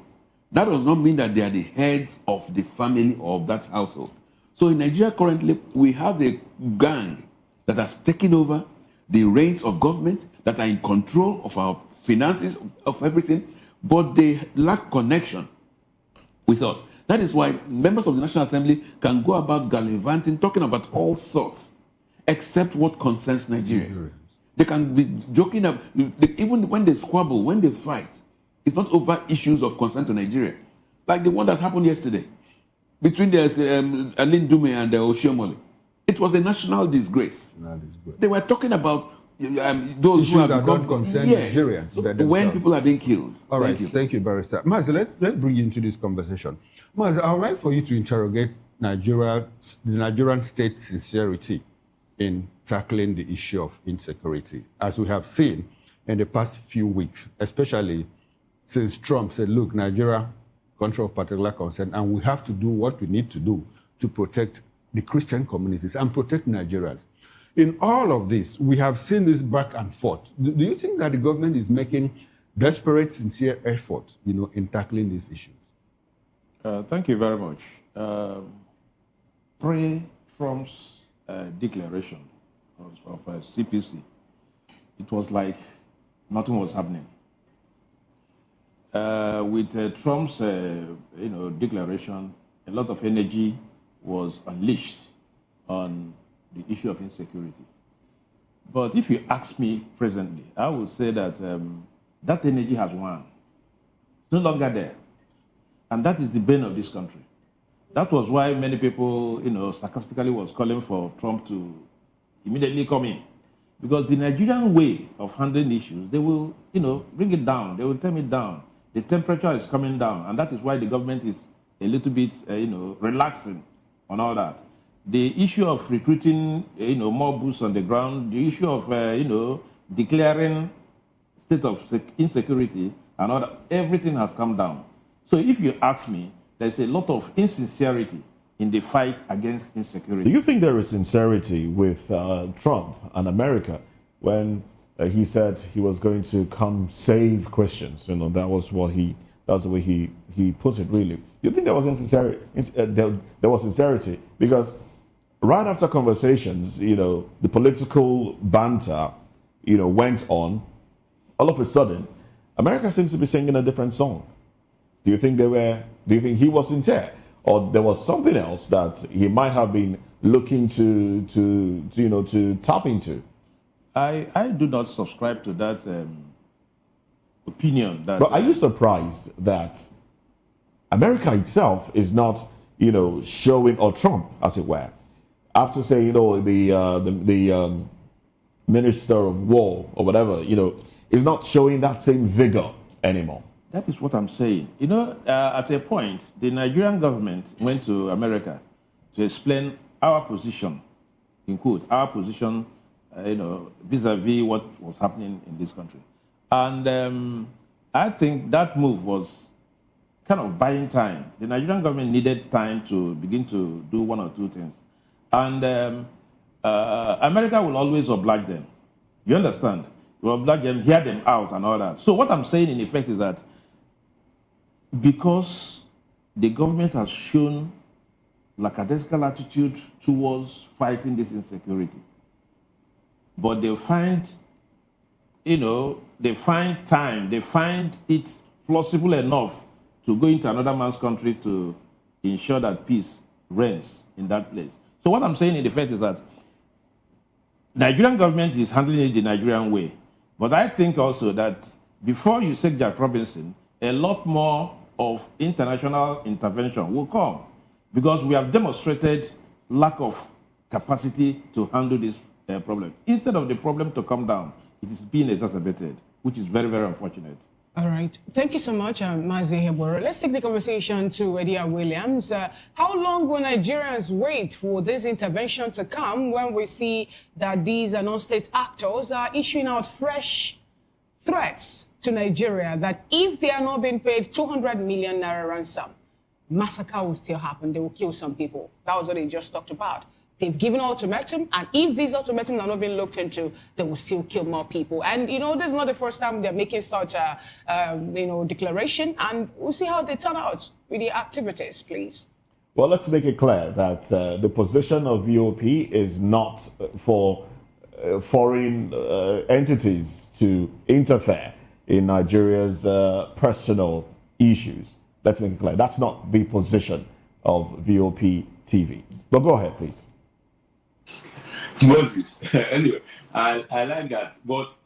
That does not mean that they are the heads of the family or of that household. So in Nigeria currently, we have a gang that has taken over the reins of government, that are in control of our finances, of everything, but they lack connection with us. That is why members of the National Assembly can go about gallivanting, talking about all sorts, except what concerns Nigeria. They can be joking, even when they squabble, when they fight, it's not over issues of concern to Nigeria. Like the one that happened yesterday between the Alin Dume and the Oshiomhole. It was a national disgrace. They were talking about those issues who have that don't concern Nigerians. When people are being killed. All right, thank you, Barrister. Maz, let's bring you into this conversation. Maz, I would like for you to interrogate the Nigerian state sincerity in tackling the issue of insecurity, as we have seen in the past few weeks, especially since Trump said, look, Nigeria, country of particular concern, and we have to do what we need to do to protect the Christian communities and protect Nigerians. In all of this, we have seen this back and forth. Do you think that the government is making desperate, sincere efforts, in tackling these issues? Thank you very much. Pre-Trump's declaration of CPC, it was like nothing was happening. With Trump's, declaration, a lot of energy was unleashed on the issue of insecurity. But if you ask me presently, I would say that that energy has won. It's no longer there. And that is the bane of this country. That was why many people, sarcastically was calling for Trump to immediately come in. Because the Nigerian way of handling issues, they will, bring it down. They will tame it down. The temperature is coming down. And that is why the government is a little bit, relaxing on all that. The issue of recruiting, more boots on the ground, the issue of, declaring state of insecurity and all that, everything has come down. So if you ask me, there's a lot of insincerity in the fight against insecurity. Do you think there is sincerity with Trump and America when he said he was going to come save Christians? That was the way he put it, really. Do you think there was insincerity? There was sincerity because right after conversations, the political banter, went on. All of a sudden, America seems to be singing a different song. Do you think he was sincere, or there was something else that he might have been looking to tap into? I do not subscribe to that opinion. But are you surprised that America itself is not, showing, or Trump, as it were, after saying, the Minister of War or whatever, is not showing that same vigor anymore? That is what I'm saying. At a point, the Nigerian government went to America to explain our position, in quote, our position, vis-a-vis what was happening in this country. And I think that move was kind of buying time. The Nigerian government needed time to begin to do one or two things. And America will always oblige them. You understand? You oblige them, hear them out and all that. So what I'm saying in effect is that because the government has shown lackadaisical attitude towards fighting this insecurity. But they find, they find time, they find it plausible enough to go into another man's country to ensure that peace reigns in that place. So what I'm saying in effect is that Nigerian government is handling it the Nigerian way. But I think also that before you say Jack Robinson, a lot more of international intervention will come because we have demonstrated lack of capacity to handle this problem. Instead of the problem to come down, it is being exacerbated, which is very, very unfortunate. All right. Thank you so much, Mazi Heboro. Let's take the conversation to Edia Williams. How long will Nigerians wait for this intervention to come when we see that these non-state actors are issuing out fresh threats to Nigeria that if they are not being paid 200 million naira ransom, massacre will still happen. They will kill some people. That was what they just talked about. They've given ultimatum, and if these ultimatums are not being looked into, they will still kill more people. And, this is not the first time they're making such a, declaration, and we'll see how they turn out with the activities, please. Well, let's make it clear that the position of VOP is not for foreign entities to interfere in Nigeria's personal issues. Let's make it clear. That's not the position of VOP TV. But go ahead, please. Moses. Anyway, I like that. But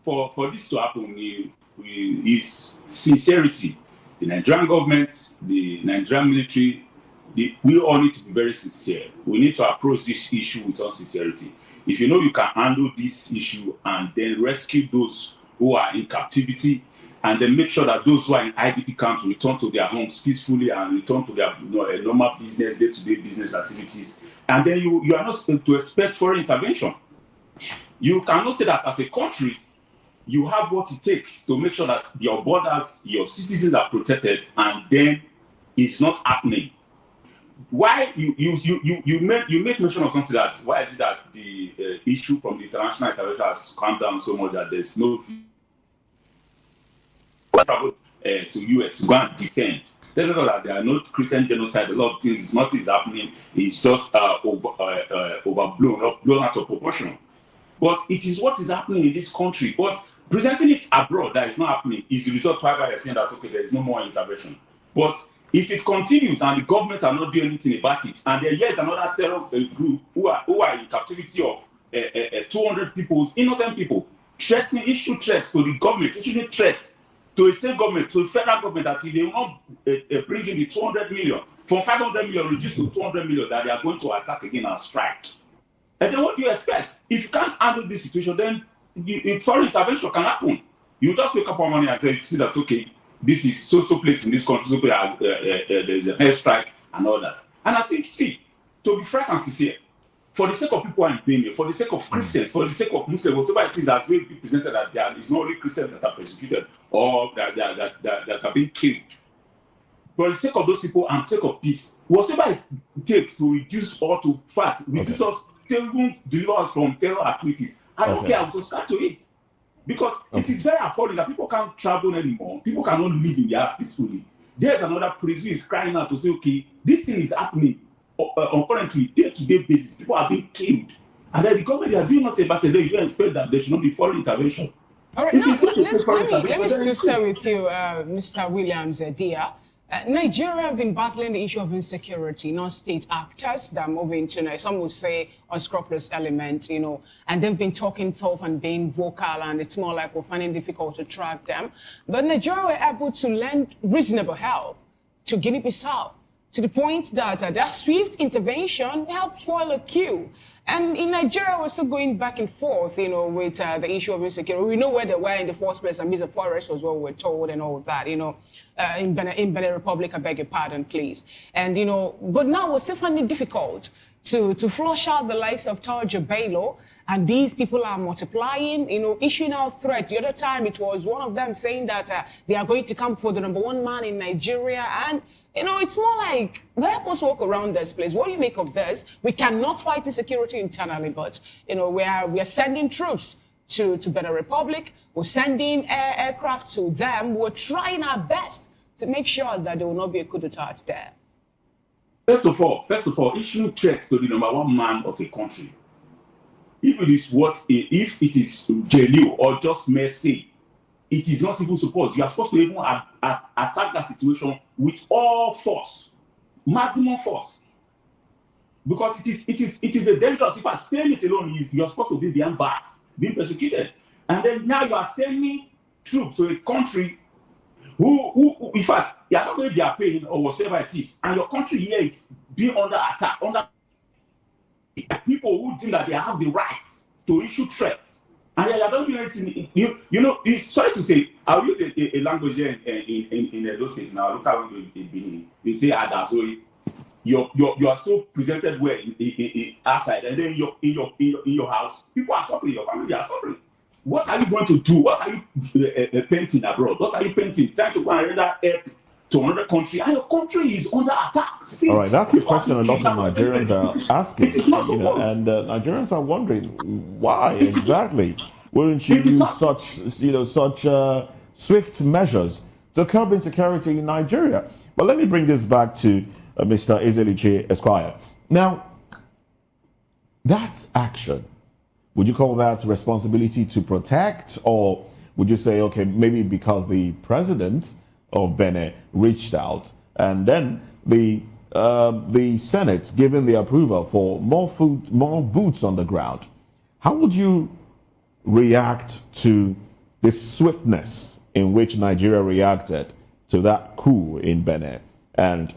for this to happen, is sincerity. The Nigerian government, the Nigerian military, we all need to be very sincere. We need to approach this issue with all sincerity. If you know you can handle this issue and then rescue those who are in captivity, and then make sure that those who are in IDP camps return to their homes peacefully and return to their normal business, day-to-day business activities. And then you are not to expect foreign intervention. You cannot say that as a country, you have what it takes to make sure that your borders, your citizens are protected, and then it's not happening. Why you make mention of something that, why is it that the issue from the international intervention has come down so much that there's no travel to US to go and defend. They know that there are no Christian genocide, a lot of things, nothing is happening, it's just overblown, blown out of proportion. But it is what is happening in this country. But presenting it abroad that is not happening is the result why you're saying that, okay, there is no more intervention. But if it continues and the government are not doing anything about it, and there is another terror group who are in captivity of 200 people, innocent people, issue threats to the government, issuing threats to a state government, to a federal government, that if they will not bring in the 200 million, from 500 million reduced to 200 million, that they are going to attack again and strike. And then what do you expect? If you can't handle this situation, then foreign intervention can happen. You just wake up one morning and see that, okay, this is so place in this country, there's an airstrike and all that. And I think, to be frank and sincere, for the sake of people who are in pain, for the sake of Christians, for the sake of Muslims, whatever it is that's going to be presented that there is not only Christians that are persecuted or that are being killed. For the sake of those people and sake of peace, whatever it takes to reduce or to fight, reduce us, even deliver us from terror activities, I don't care, I will subscribe to it. Because it is very appalling that people can't travel anymore, people cannot live in their house peacefully. There's another priest who is crying out to say, okay, this thing is happening. Currently, day-to-day basis, people are being killed. And then the government, they are doing nothing about it. They even expect that there should not be foreign intervention. All right, now, let me still stay with you, Mr. Williams, dear. Nigeria have been battling the issue of insecurity, non-state actors that are moving to, some would say, unscrupulous element, and they've been talking tough and being vocal, and it's more like we're finding it difficult to track them. But Nigeria were able to lend reasonable help to Guinea-Bissau, to the point that their swift intervention helped foil a coup. And in Nigeria, we're still going back and forth, with the issue of insecurity. We know where they were in the first place, and the forest was what we were told and all of that, in Benin Republic, I beg your pardon, please. And, but now we're still finding it difficult to flush out the likes of Tarja Bello, and these people are multiplying, issuing out threat. The other time, it was one of them saying that they are going to come for the #1 man in Nigeria, and it's more like, help us walk around this place. What do you make of this? We cannot fight insecurity internally, but, we are sending troops to Benin Republic. We're sending aircraft to them. We're trying our best to make sure that there will not be a coup d'etat there? First of all, issuing threats to the number one man of a country, if it is genuine or just mercy, it is not even supposed. You are supposed to even attack that situation with all force, maximum force, because it is a dangerous. In fact, saying it alone is you are supposed to be behind bars, being persecuted, and then now you are sending troops to a country who in fact, you are not going to their pain or whatever it is, and your country here is being under attack, under people who think that they have the right to issue threats. And you don't do anything. You know, it's sorry to say, I'll use a language here in those states now. Look how in Benin. They say, so you are so presented well in outside, and then in your house, people are suffering, your family are suffering. What are you going to do? What are you painting abroad? What are you painting? Trying to go and render help to another country, and your country is under attack. See, all right, that's the question a lot of Nigerians are asking. And Nigerians are wondering why exactly wouldn't you use such swift measures to curb insecurity in Nigeria? But let me bring this back to Mr. Ezeliche Esquire. Now, that action, would you call that responsibility to protect, or would you say, okay, maybe because the president of Benin reached out, and then the Senate given the approval for more boots on the ground? How would you react to the swiftness in which Nigeria reacted to that coup in Benin? And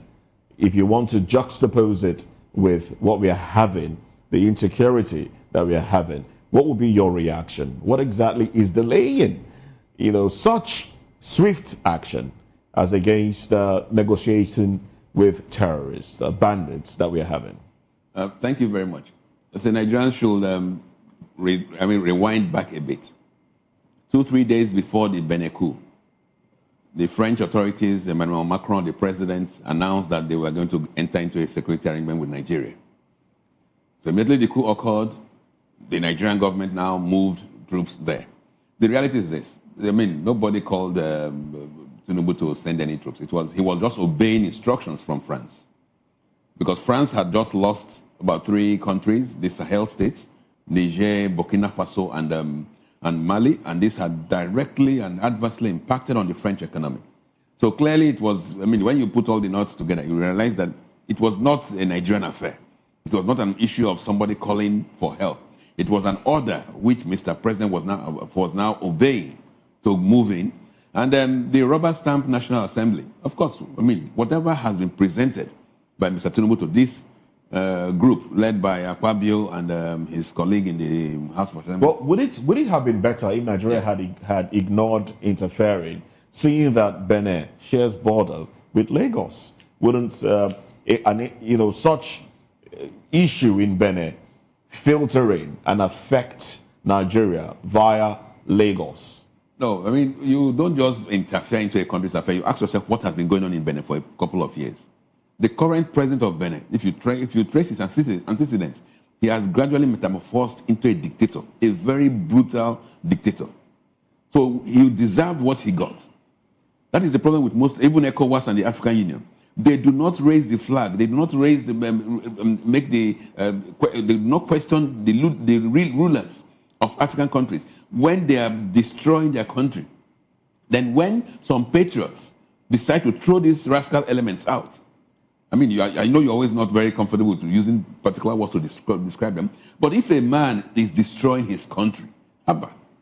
if you want to juxtapose it with what we are having, the insecurity that we are having, what would be your reaction? What exactly is delaying, such swift action as against negotiating with terrorists, bandits that we are having? Thank you very much. The Nigerians should rewind back a bit. 2-3 days before the Benin coup, the French authorities, Emmanuel Macron, the president, announced that they were going to enter into a security arrangement with Nigeria. So immediately the coup occurred, the Nigerian government now moved troops there. The reality is this. Nobody called Tinubu to send any troops. He was just obeying instructions from France. Because France had just lost about 3 countries, the Sahel states, Niger, Burkina Faso, and Mali, and this had directly and adversely impacted on the French economy. So clearly it was, when you put all the knots together, you realize that it was not a Nigerian affair. It was not an issue of somebody calling for help. It was an order which Mr. President was now obeying to move in. And then the rubber stamp National Assembly, of course, whatever has been presented by Mr. Tinubu to this group led by Akpabio and his colleague in the House of Assembly. Well, would it have been better if Nigeria had ignored interfering, seeing that Benin shares border with Lagos? Wouldn't such issue in Benin filtering and affect Nigeria via Lagos? No, you don't just interfere into a country's affair. You ask yourself what has been going on in Benin for a couple of years. The current president of Benin, if you trace his antecedents, he has gradually metamorphosed into a dictator, a very brutal dictator. So he deserved what he got. That is the problem with most, even ECOWAS and the African Union. They do not raise the flag. They do not raise the, they do not question the real rulers of African countries when they are destroying their country. Then when some patriots decide to throw these rascal elements out, I know you're always not very comfortable with using particular words to describe them, but if a man is destroying his country,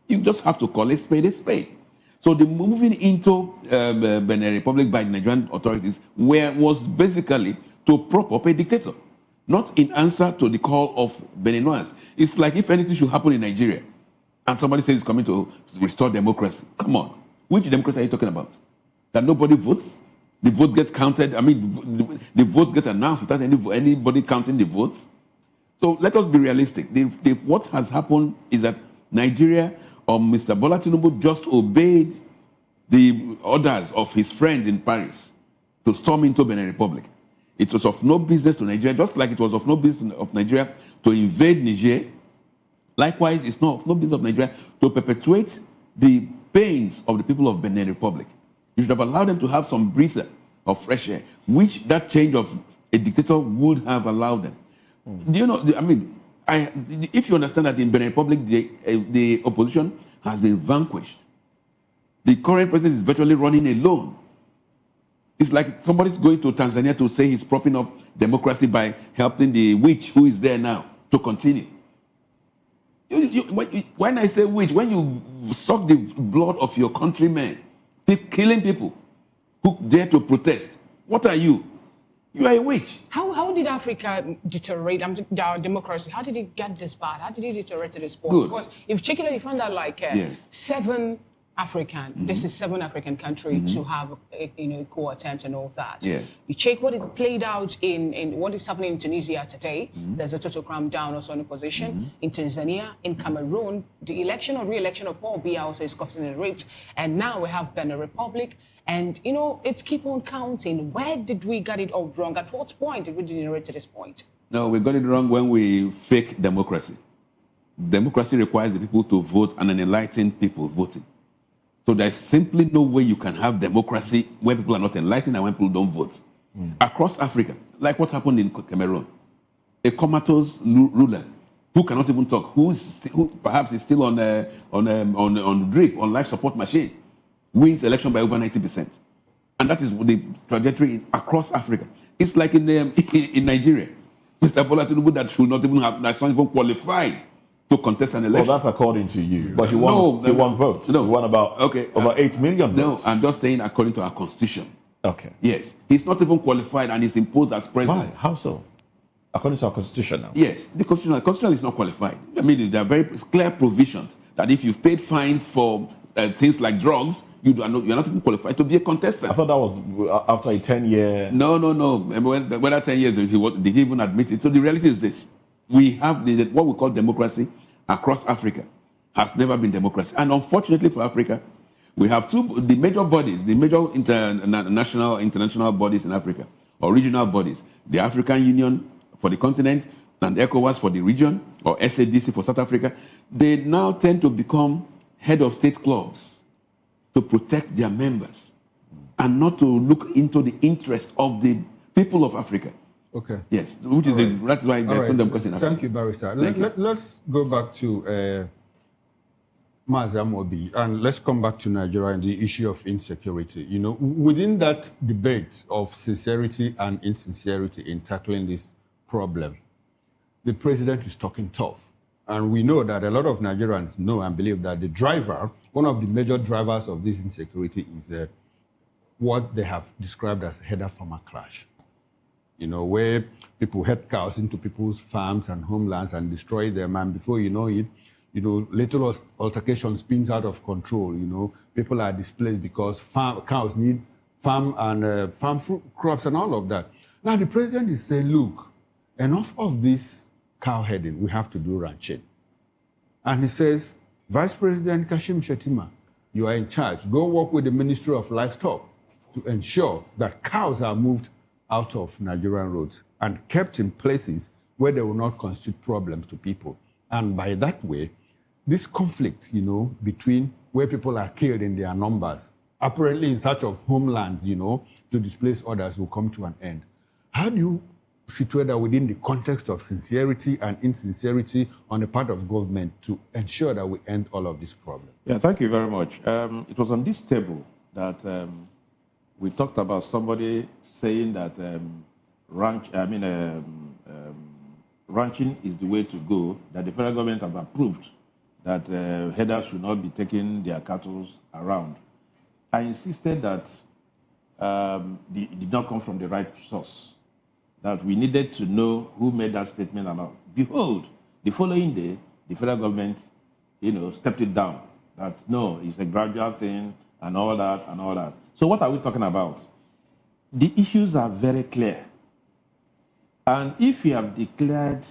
you just have to call a spade a spade. So the moving into Benin Republic by the Nigerian authorities was basically to prop up a dictator, not in answer to the call of Beninois. It's like if anything should happen in Nigeria and somebody says it's coming to restore democracy. Come on. Which democracy are you talking about? That nobody votes? The votes get counted. The votes get announced without anybody counting the votes. So let us be realistic. What has happened is that Nigeria or Mr. Bola Tinubu just obeyed the orders of his friend in Paris to storm into Benin Republic. It was of no business to Nigeria, just like it was of no business of Nigeria to invade Niger. Likewise, it's of no business of Nigeria to perpetuate the pains of the people of Benin Republic. You should have allowed them to have some breather of fresh air, which that change of a dictator would have allowed them. Do you know, I mean, if you understand that in Benin Republic, the opposition has been vanquished. The current president is virtually running alone. It's like somebody's going to Tanzania to say he's propping up democracy by helping the witch who is there now to continue. When I say witch, when you suck the blood of your countrymen, killing people who dare to protest, what are you? You are a witch. How did Africa deteriorate? Our democracy, how did it get this bad? How did it deteriorate to this point? Good. Because if check it out, you found that like seven African, this is 7 African countries to have equal attempt and all that. Yeah. You check what it played out in what is happening in Tunisia today. There's a total crackdown also on opposition. In Tanzania, in Cameroon, the election or re-election of Paul Biya also is causing a rift. And now we have Benin Republic. And, it's keep on counting. Where did we get it all wrong? At what point did we degenerate to this point? No, we got it wrong when we fake democracy. Democracy requires the people to vote and an enlightened people voting. So there's simply no way you can have democracy when people are not enlightened and when people don't vote. Across Africa, like what happened in Cameroon, a comatose ruler who cannot even talk, who perhaps is still on drip, on life support machine, wins election by over 90%. And that is the trajectory across Africa. It's like in Nigeria. Mr. Bola Tinubu that should not even have, that's not even qualified to contest an election. Well, that's according to you. But he won votes. No. He won about over 8 million votes. No, I'm just saying according to our constitution. Okay. Yes. He's not even qualified and he's imposed as president. Why? How so? According to our constitution now. Yes. The constitution is not qualified. I mean, there are very clear provisions that if you've paid fines for things like drugs, you're not even qualified to be a contestant. I thought that was after a 10-year... No. Whether 10 years, did he even admit it? So the reality is this. We have what we call democracy across Africa. Has never been democracy. And unfortunately for Africa, we have the major bodies, the major international bodies in Africa, or regional bodies. The African Union for the continent and ECOWAS for the region, or SADC for South Africa. They now tend to become head of state clubs to protect their members and not to look into the interest of the people of Africa. Okay. Yes, that's why there's some democracy in Africa. Thank you, Barrister. Let's go back to Mazam Obi, and let's come back to Nigeria and the issue of insecurity. Within that debate of sincerity and insincerity in tackling this problem, the president is talking tough. And we know that a lot of Nigerians know and believe that one of the major drivers of this insecurity is what they have described as herder-farmer clash. Where people head cows into people's farms and homelands and destroy them, and before you know it, little altercation spins out of control. People are displaced because cows need farm fruit crops and all of that. Now the president is saying, look, enough of this cow herding, we have to do ranching. And he says, Vice President Kashim Shettima, you are in charge. Go work with the Ministry of Livestock to ensure that cows are moved out of Nigerian roads and kept in places where they will not constitute problems to people. And by that way, this conflict, between where people are killed in their numbers, apparently in search of homelands, to displace others, will come to an end. How do you situate that within the context of sincerity and insincerity on the part of government to ensure that we end all of this problem? Yeah, thank you very much. It was on this table that we talked about somebody saying that ranching is the way to go, that the federal government have approved that herders should not be taking their cattle around. I insisted that it did not come from the right source, that we needed to know who made that statement or not. Behold, the following day, the federal government, stepped it down, that no, it's a gradual thing and all that. So what are we talking about? The issues are very clear. And if you have declared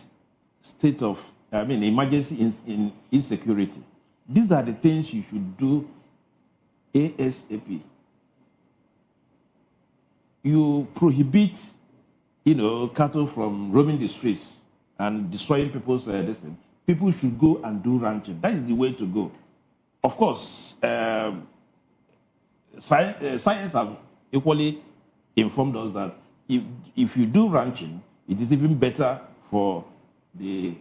state of, emergency in insecurity, these are the things you should do ASAP. You prohibit, cattle from roaming the streets and destroying people's destiny. People should go and do ranching. That is the way to go. Of course, science have equally informed us that if you do ranching, it is even better for the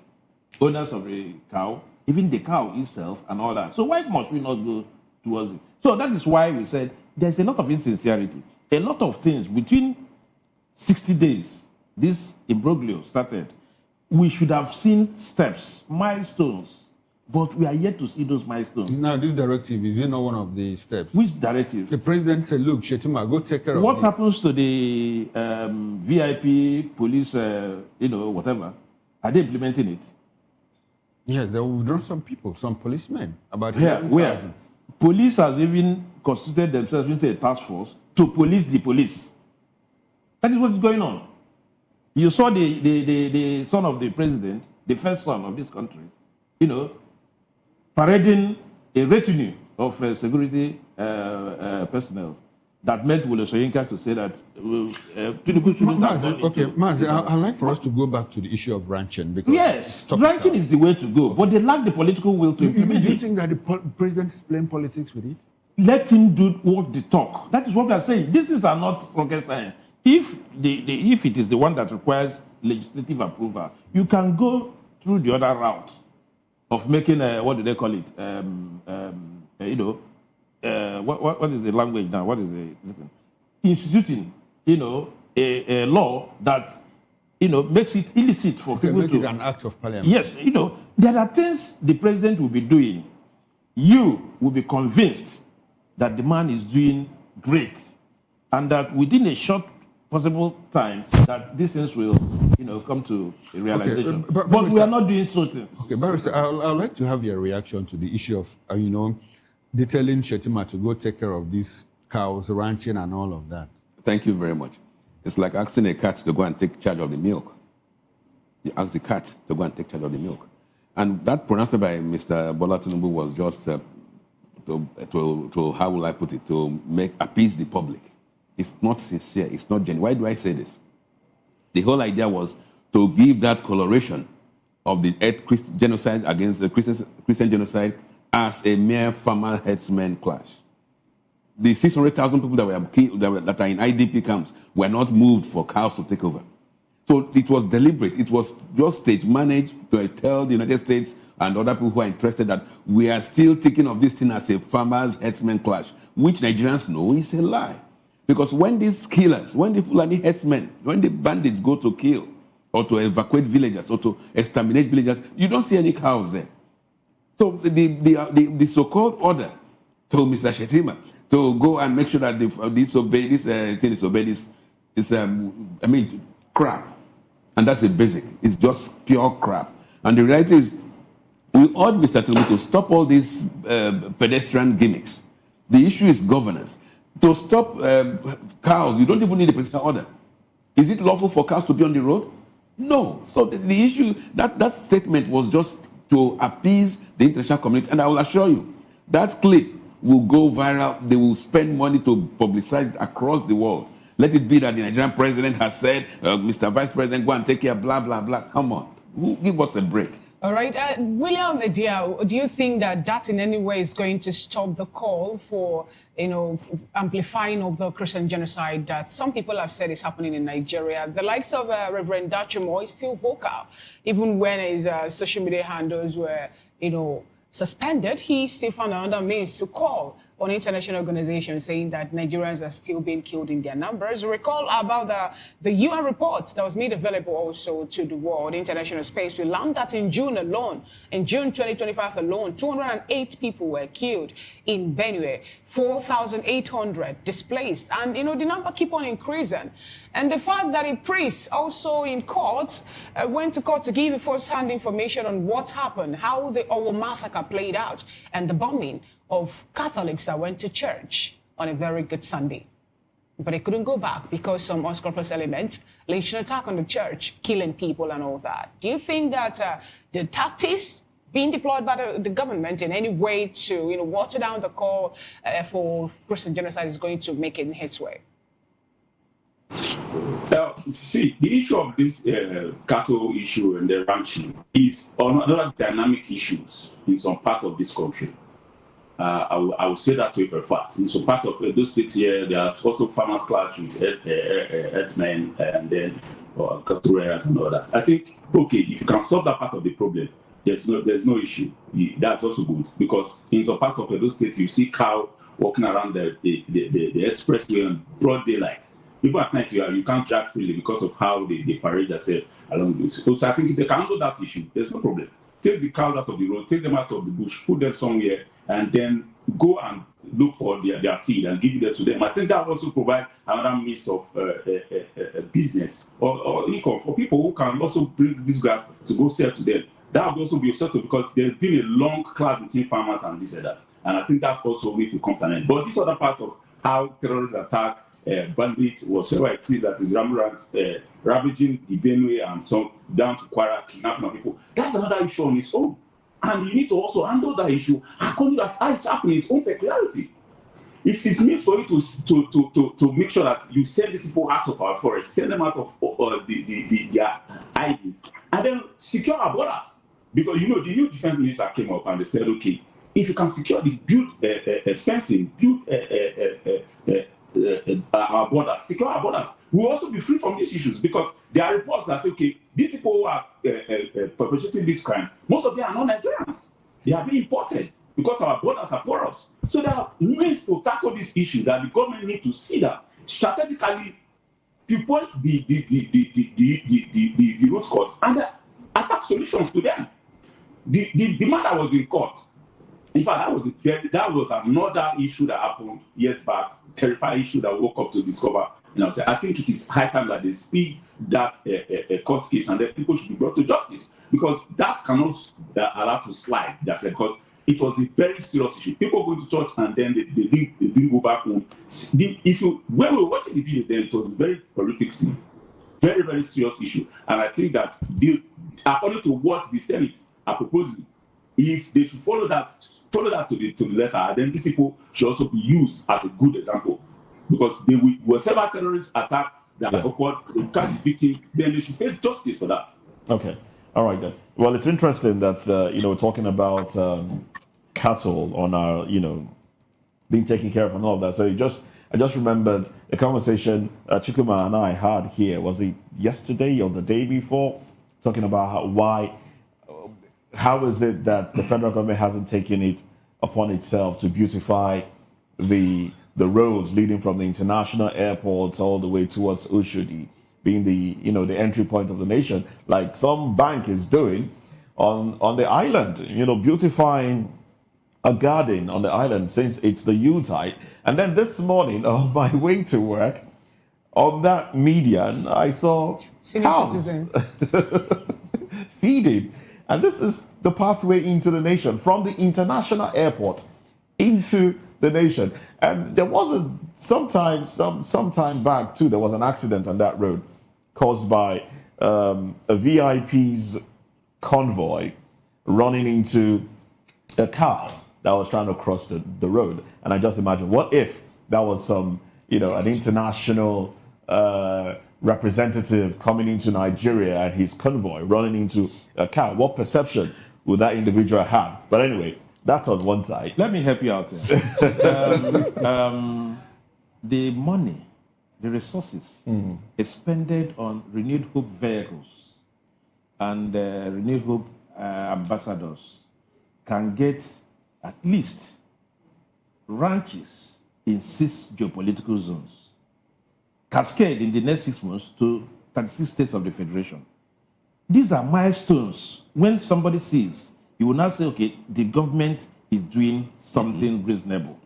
owners of the cow, even the cow itself and all that. So why must we not go towards it? So that is why we said there's a lot of insincerity, a lot of things between 60 days, this imbroglio started. We should have seen steps, milestones, but we are yet to see those milestones. Now, this directive, is it not one of the steps? Which directive? The president said, look, Shetima, go take care of what this. happens to the VIP, police, whatever? Are they implementing it? Yes, they will withdraw some people, some policemen. About Where? 11,000. Police has even constituted themselves into a task force to police the police. That is what is going on. You saw the son of the president, the first son of this country, parading a retinue of security personnel that met Wole Soyinka to say that Mazi, I'd like for us to go back to the issue of ranching. Because yes, ranching is the way to go, but they lack the political will to implement it. Do you think that the president is playing politics with it? Let him do what they talk. That is what we are saying. These things are not rocket science. If it is the one that requires legislative approval, you can go through the other route of making what do they call it? What is the language now? What is the instituting? A law that makes it illicit for people make to it an act of parliament. Yes, there are things the president will be doing. You will be convinced that the man is doing great, and that within a short possible time that these things will, come to a realization. Okay, but we are not doing so things. Okay, Barrister, I'd like to have your reaction to the issue of, detailing Shetima to go take care of these cows, ranching, and all of that. Thank you very much. It's like asking a cat to go and take charge of the milk. You ask the cat to go and take charge of the milk. And that pronouncement by Mr. Bola Tinubu was just to how will I put it, to appease the public. It's not sincere. It's not genuine. Why do I say this? The whole idea was to give that coloration of the genocide against the Christian genocide as a mere farmer herdsman clash. The 600,000 people that were killed, that are in IDP camps, were not moved for cows to take over. So it was deliberate. It was just stage managed to tell the United States and other people who are interested that we are still thinking of this thing as a farmers herdsman clash, which Nigerians know is a lie. Because when these killers, when the Fulani herdsmen, when the bandits go to kill or to evacuate villagers or to exterminate villagers, you don't see any cows there. So the so-called order to Mr. Shetima to go and make sure that this thing is obeyed is crap. And that's the basic. It's just pure crap. And the reality is, we urge Mr. Tinubu to stop all these pedestrian gimmicks. The issue is governance. To stop cows, you don't even need a presidential order. Is it lawful for cows to be on the road? No. So the issue, that statement was just to appease the international community. And I will assure you, that clip will go viral. They will spend money to publicize it across the world. Let it be that the Nigerian president has said, Mr. Vice President, go and take care, blah, blah, blah. Come on. Give us a break. All right. William Edia, do you think that in any way is going to stop the call for, amplifying of the Christian genocide that some people have said is happening in Nigeria? The likes of Reverend Dachumo is still vocal. Even when his social media handles were, suspended, he still found another means to call on international organizations saying that Nigerians are still being killed in their numbers. Recall about the UN report that was made available also to the world, international space. We learned that in June 2025 alone, 208 people were killed in Benue, 4,800 displaced. And, the number keep on increasing. And the fact that a priest also in court went to court to give first-hand information on what happened, how the Owo massacre played out, and the bombing of Catholics that went to church on a very good Sunday. But they couldn't go back because some unscrupulous elements launched an attack on the church, killing people and all that. Do you think that the tactics being deployed by the government in any way to water down the call for Christian genocide is going to make it in its way? See, the issue of this cattle issue and the ranching is another dynamic issues in some parts of this country. I will say that way for a fact. In some part of those states here, there are also farmers clash with herdsmen and then cattle rearers and all that. I think, okay, if you can solve that part of the problem, there's no issue. That's also good, because in some part of those states, you see cow walking around the expressway in broad daylight. Even at night, you can't drive freely because of how they parade themselves along the road. So I think if they can handle that issue, there's no problem. Take the cows out of the road, take them out of the bush, put them somewhere, and then go and look for their feed and give it to them. I think that also provide another means of business or income for people who can also bring this grass to go sell to them. That would also be settled, because there's been a long cloud between farmers and these others. And I think that also needs to come to an end. But this other part of how terrorists attack bandits, whatever it is that is ravaging the Benue and some down to Kwara, kidnapping of people, that's another issue on its own. And you need to also handle that issue according to how it's happening, its own peculiarity. If it's meant for you to make sure that you send these people out of our forest, send them out of their islands, and then secure our borders. Because the new defense minister came up and they said, okay, if you can secure build fencing, build our borders, secure our borders, we'll also be free from these issues, because there are reports that say, okay, these people who are perpetrating this crime, most of them are not Nigerians. They are being imported because our borders are porous. So there are ways to tackle this issue that the government needs to see that strategically pinpoint the root cause and attack solutions to them. The man that was in court, in fact, that was another issue that happened years back, terrifying issue that we woke up to discover. I think it is high time that they speed that court case, and that people should be brought to justice, because that cannot allow to slide. Just because it was a very serious issue. People go to church and then they didn't go back home. When we were watching the video, then it was a very horrific scene, very, very serious issue. And I think that according to what the Senate are proposing, if they should follow that to the letter, then these people should also be used as a good example, because they were several terrorist attack that occurred, they catch the victims, then they should face justice for that. Okay, all right then. Well, it's interesting that we're talking about cattle on our being taken care of and all of that. So I just remembered a conversation Chikuma and I had here. Was it yesterday or the day before? Talking about how is it that the federal government hasn't taken it upon itself to beautify the roads leading from the international airports all the way towards Oshodi, being the entry point of the nation, like some bank is doing on the island, beautifying a garden on the island since it's the Yuletide. And then this morning on my way to work, on that median, I saw senior cows citizens feeding. And this is the pathway into the nation, from the international airport into the nation. And there was some time back too, there was an accident on that road caused by a VIP's convoy running into a car that was trying to cross the road. And I just imagine, what if that was an international representative coming into Nigeria and his convoy running into a car? What perception would that individual have? But anyway, that's on one side. Let me help you out there. The money, the resources expended on renewed hope vehicles and renewed hope ambassadors can get at least ranches in 6 geopolitical zones, cascade in the next 6 months to 36 states of the Federation. These are milestones. When somebody sees, you will not say, okay, the government is doing something reasonable.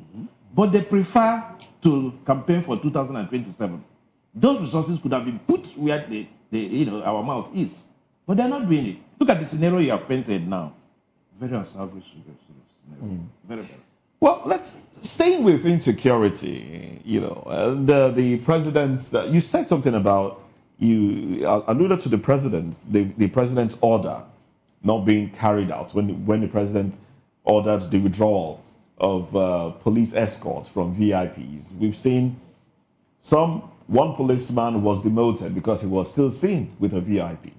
But they prefer to campaign for 2027. Those resources could have been put where our mouth is. But they're not doing it. Look at the scenario you have painted now. Very unsalvaged scenario. Very bad. Well, let's stay with insecurity, and the president's, you said something about, you alluded to the president's order not being carried out when the president ordered the withdrawal of police escorts from VIPs. We've seen one policeman was demoted because he was still seen with a VIP.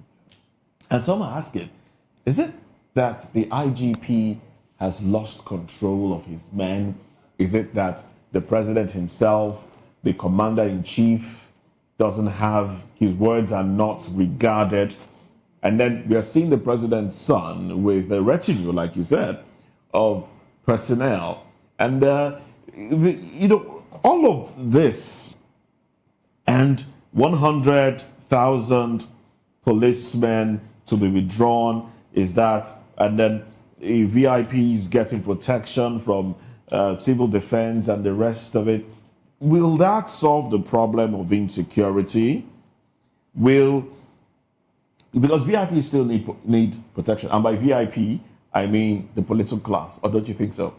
And some are asking, is it that the IGP has lost control of his men? Is it that the president himself, the commander-in-chief, doesn't have, his words are not regarded? And then we are seeing the president's son with a retinue, like you said, of personnel. And, all of this and 100,000 policemen to be withdrawn, is that, and then VIPs getting protection from civil defense and the rest of it. Will that solve the problem of insecurity? Because VIPs still need protection. And by VIP, I mean the political class. Or don't you think so?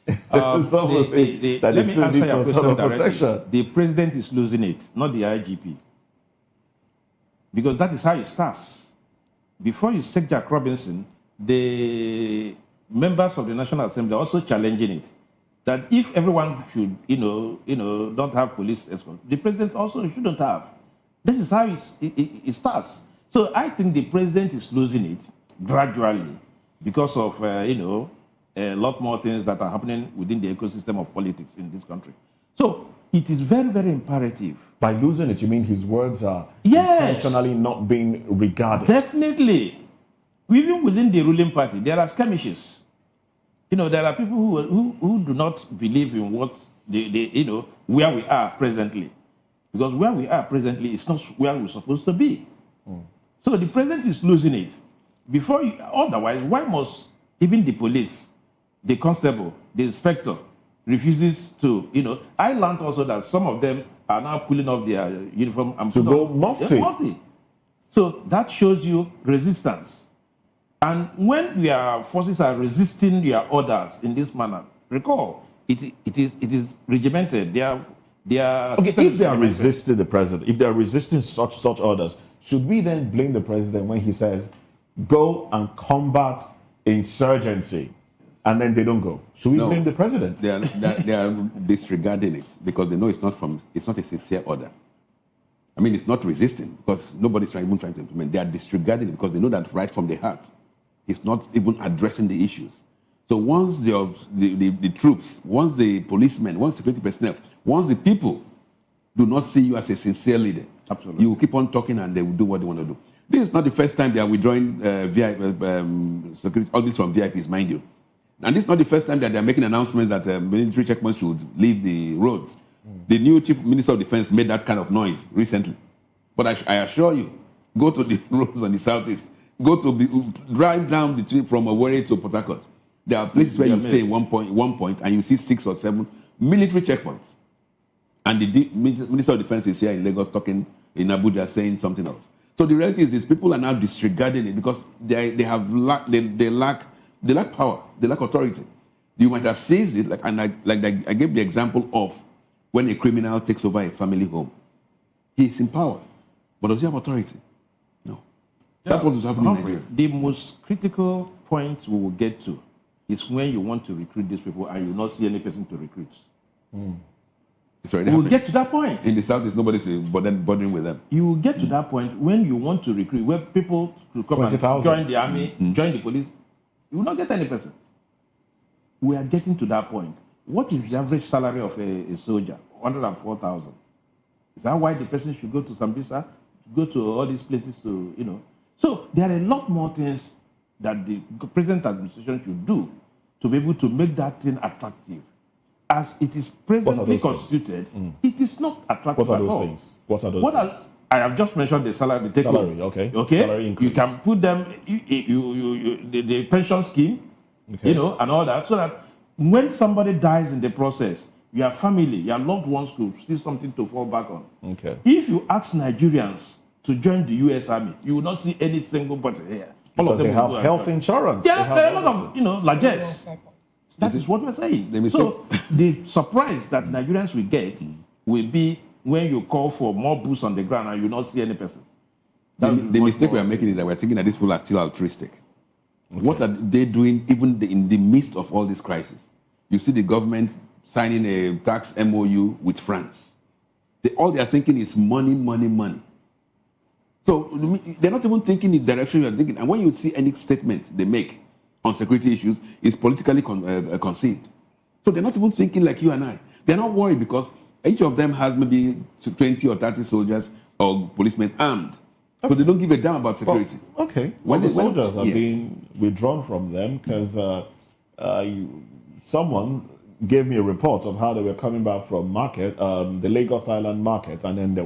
Let me answer your question directly. The president is losing it, not the IGP. Because that is how it starts. Before you sack Jack Robinson, the members of the National Assembly are also challenging it. That if everyone should, don't have police escort, the president also shouldn't have. This is how it starts. So I think the president is losing it gradually because of, a lot more things that are happening within the ecosystem of politics in this country. So it is very, very imperative. By losing it, you mean his words are intentionally not being regarded? Definitely. Even within the ruling party, there are skirmishes. There are people who do not believe in what where we are presently. Because where we are presently is not where we're supposed to be. So the president is losing it. Otherwise, why must even the police, the constable, the inspector refuses to, I learned also that some of them are now pulling off their uniform and to go mufti. So that shows you resistance. And when your forces are resisting your orders in this manner, recall, it is regimented. They are okay, if they are resisting the president, if they are resisting such orders, should we then blame the president when he says, go and combat insurgency, and then they don't go? Should we blame the president? They are disregarding it because they know it's not a sincere order. I mean, it's not resisting because nobody's even trying to implement. They are disregarding it because they know that right from the heart, it's not even addressing the issues. So once the troops, once the policemen, once security personnel, once the people do not see you as a sincere leader, absolutely, you will keep on talking and they will do what they want to do. This is not the first time they are withdrawing security, all this from VIPs, mind you. And this is not the first time that they are making announcements that military checkpoints should leave the roads. The new Chief Minister of Defense made that kind of noise recently. But I assure you, go to the roads on the southeast, drive down the trip from Owerri to Port Harcourt. There are places where you stay in one point and you see 6 or 7 military checkpoints. And the Minister of Defense is here in Lagos talking in Abuja saying something else. So the reality is these people are now disregarding it because they lack power, they lack authority. You might have seized it, I gave the example of when a criminal takes over a family home. He is in power, but does he have authority? No. That's what is happening in Nigeria. The most critical point we will get to is when you want to recruit these people and you not see any person to recruit. We'll get to that point. In the south, nobody's bothering with them. You will get to that point when you want to recruit, where people to come and join the army, join the police. You will not get any person. We are getting to that point. What is the average salary of a soldier? 104,000. Is that why the person should go to Sambisa, go to all these places to, So there are a lot more things that the present administration should do to be able to make that thing attractive. As it is presently constituted, it is not attractive at all. What are those things? What are those things? I have just mentioned the salary. The salary, okay. Salary increase. You can put them, the pension scheme, and all that, so that when somebody dies in the process, your family, your loved ones could see something to fall back on. Okay. If you ask Nigerians to join the U.S. Army, you will not see any single person here. All because of them they have health insurance. Yeah, there are a lot of, largesse. That is what we're saying. So the surprise that Nigerians will get will be when you call for more boots on the ground and you not see any person. The mistake we are making is that we're thinking that these people are still altruistic. Okay. What are they doing even in the midst of all this crisis? You see the government signing a tax MOU with France. All they are thinking is money, money, money. So they're not even thinking in the direction you're thinking. And when you see any statement they make, on security issues is politically conceived. So they're not even thinking like you and I. They're not worried because each of them has maybe 20 or 30 soldiers or policemen armed. So they don't give a damn about security. Well, okay. When the they- soldiers are yes. being withdrawn from them because someone gave me a report of how they were coming back from market, the Lagos Island market, and then there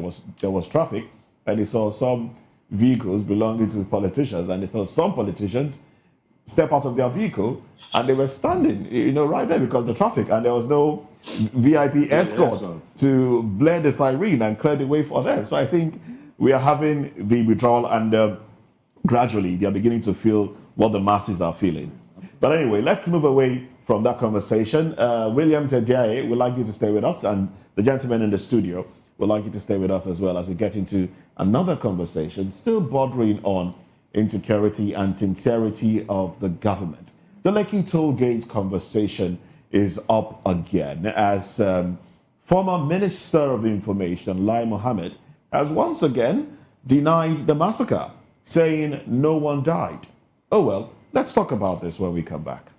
was traffic, and they saw some vehicles belonging to politicians, and they saw some politicians step out of their vehicle, and they were standing, right there because of the traffic, and there was no VIP escort to blare the siren and clear the way for them. So I think we are having the withdrawal, and gradually they are beginning to feel what the masses are feeling. But anyway, let's move away from that conversation. Williams Ediaye would like you to stay with us, and the gentleman in the studio would like you to stay with us as well as we get into another conversation, still bordering on insecurity and sincerity of the government. The Lekki toll gate conversation is up again as former Minister of Information, Lai Mohammed, has once again denied the massacre, saying no one died. Oh well, let's talk about this when we come back.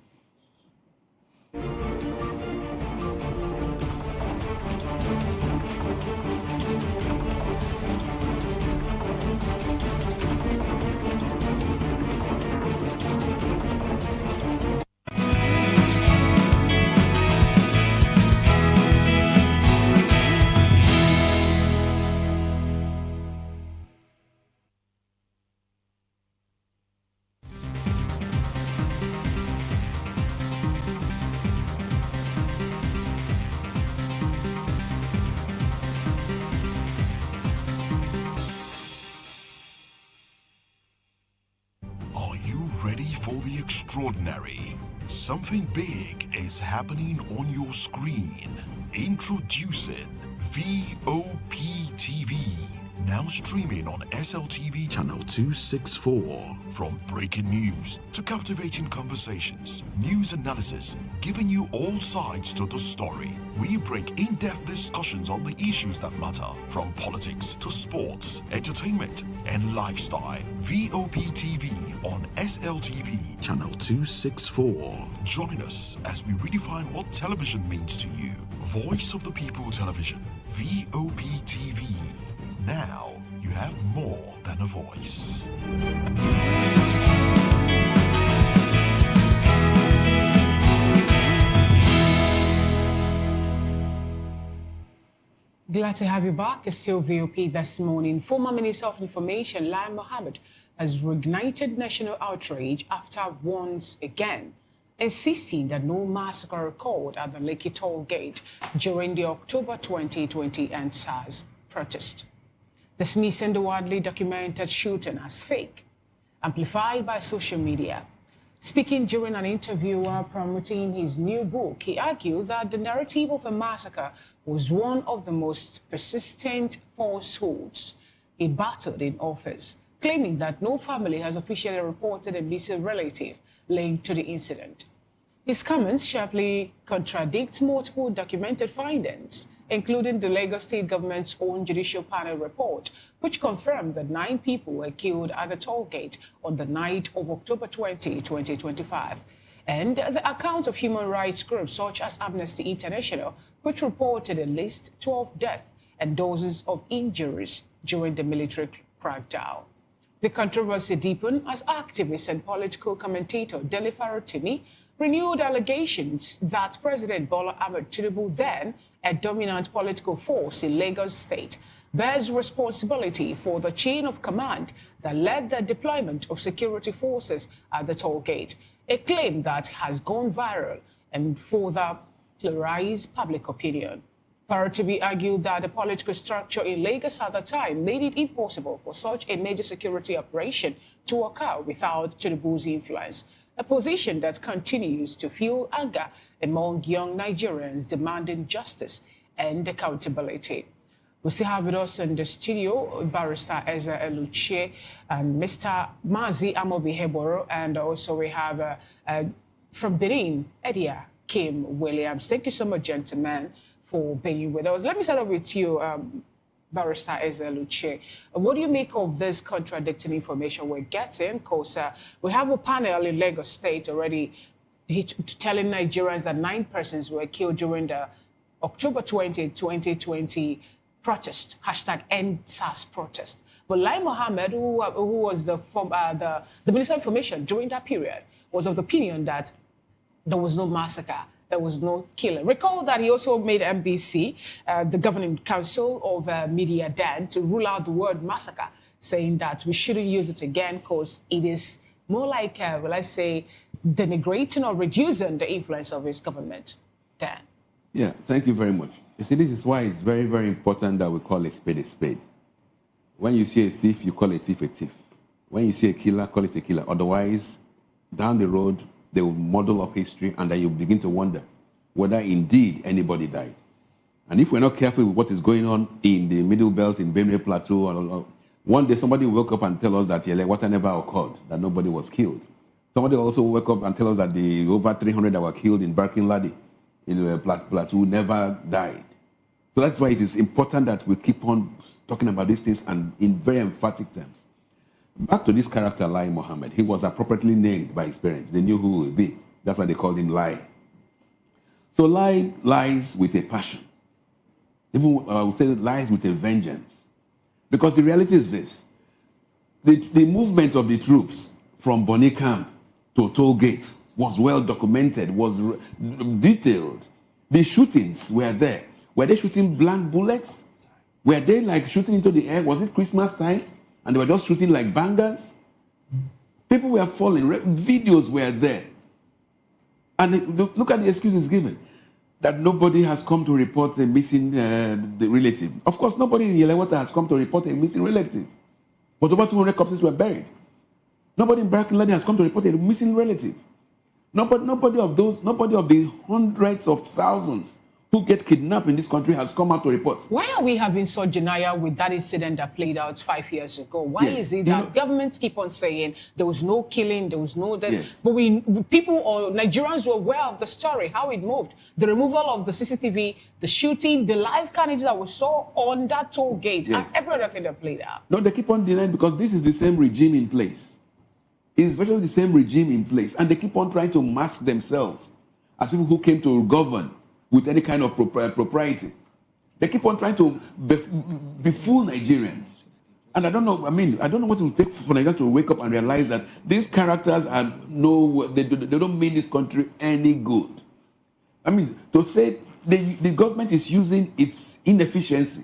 Are you ready for the extraordinary? Something big is happening on your screen. Introducing VOP TV. Now streaming on SLTV channel 264. From breaking news to captivating conversations, news analysis, giving you all sides to the story. We break in-depth discussions on the issues that matter, from politics to sports, entertainment, and lifestyle. VOP TV on SLTV channel 264. Join us as we redefine what television means to you. Voice of the People Television. VOP TV. Now you have more than a voice. Glad to have you back. It's still VOP this morning. Former Minister of Information, Lai Mohammed, has reignited national outrage after once again insisting that no massacre occurred at the Lekki toll gate during the October 2020 EndSARS protest, dismissing the widely documented shooting as fake, amplified by social media. Speaking during an interview while promoting his new book, he argued that the narrative of a massacre was one of the most persistent falsehoods he battled in office, claiming that no family has officially reported a missing relative linked to the incident. His comments sharply contradict multiple documented findings, including the Lagos State government's own judicial panel report, which confirmed that 9 people were killed at the toll gate on the night of October 20, 2025. And the accounts of human rights groups such as Amnesty International, which reported at least 12 deaths and dozens of injuries during the military crackdown. The controversy deepened as activist and political commentator Dele Farotimi renewed allegations that President Bola Ahmed Tinubu, then a dominant political force in Lagos State, bears responsibility for the chain of command that led the deployment of security forces at the toll gate, a claim that has gone viral and further polarized public opinion. Farotimi argued that the political structure in Lagos at the time made it impossible for such a major security operation to occur without Tinubu's influence, a position that continues to fuel anger among young Nigerians demanding justice and accountability. We still have with us in the studio Barrister Eza Eluche and Mr. Mazi Amobi Heboro, and also we have from Benin, Edia Kim Williams. Thank you so much, gentlemen, for being with us. Let me start off with you, Barrister Ezeluche. What do you make of this contradicting information we're getting? Because we have a panel in Lagos State already telling Nigerians that 9 persons were killed during the October 20, 2020 protest, #EndSARS protest. But Lai Mohammed, who was the Minister of Information during that period, was of the opinion that there was no massacre, there was no killing. Recall that he also made MBC, the Governing Council of Media then, to rule out the word massacre, saying that we shouldn't use it again because it is more like, let's say, denigrating or reducing the influence of his government then. Yeah, thank you very much. You see, this is why it's very, very important that we call a spade a spade. When you see a thief, you call a thief a thief. When you see a killer, call it a killer. Otherwise, down the road, they will model up history and then you begin to wonder whether indeed anybody died. And if we're not careful with what is going on in the Middle Belt, in Benue Plateau, one day somebody will wake up and tell us that water never occurred, that nobody was killed. Somebody will also wake up and tell us that the over 300 that were killed in Barking Ladi, in Plateau, never died. So that's why it is important that we keep on talking about these things and in very emphatic terms. Back to this character, Lai Mohammed. He was appropriately named by his parents. They knew who he would be. That's why they called him Lai. So Lai lies with a passion. Even I would say lies with a vengeance. Because the reality is this. The movement of the troops from Bonny Camp to Toll Gate was well documented, was detailed. The shootings were there. Were they shooting blank bullets? Were they like shooting into the air? Was it Christmas time? And they were just shooting like bangers? People were falling. Videos were there. And look at the excuses given. That nobody has come to report a missing the relative. Of course, nobody in Yelewata has come to report a missing relative. But over 200 corpses were buried. Nobody in Barking Ladi has come to report a missing relative. Nobody of the hundreds of thousands who get kidnapped in this country has come out to report. Why are we having such denial with that incident that played out 5 years ago? Why is it that governments keep on saying there was no killing, there was no death, but people or Nigerians were aware of the story, how it moved, the removal of the CCTV, the shooting, the live carnage that we saw on that toll gate, and every other thing that played out. No, they keep on denying because this is the same regime in place. It's virtually the same regime in place, and they keep on trying to mask themselves as people who came to govern with any kind of propriety. They keep on trying to befool Nigerians. And I don't know what it will take for Nigerians to wake up and realize that these characters are they don't mean this country any good. I mean, to say the government is using its inefficiency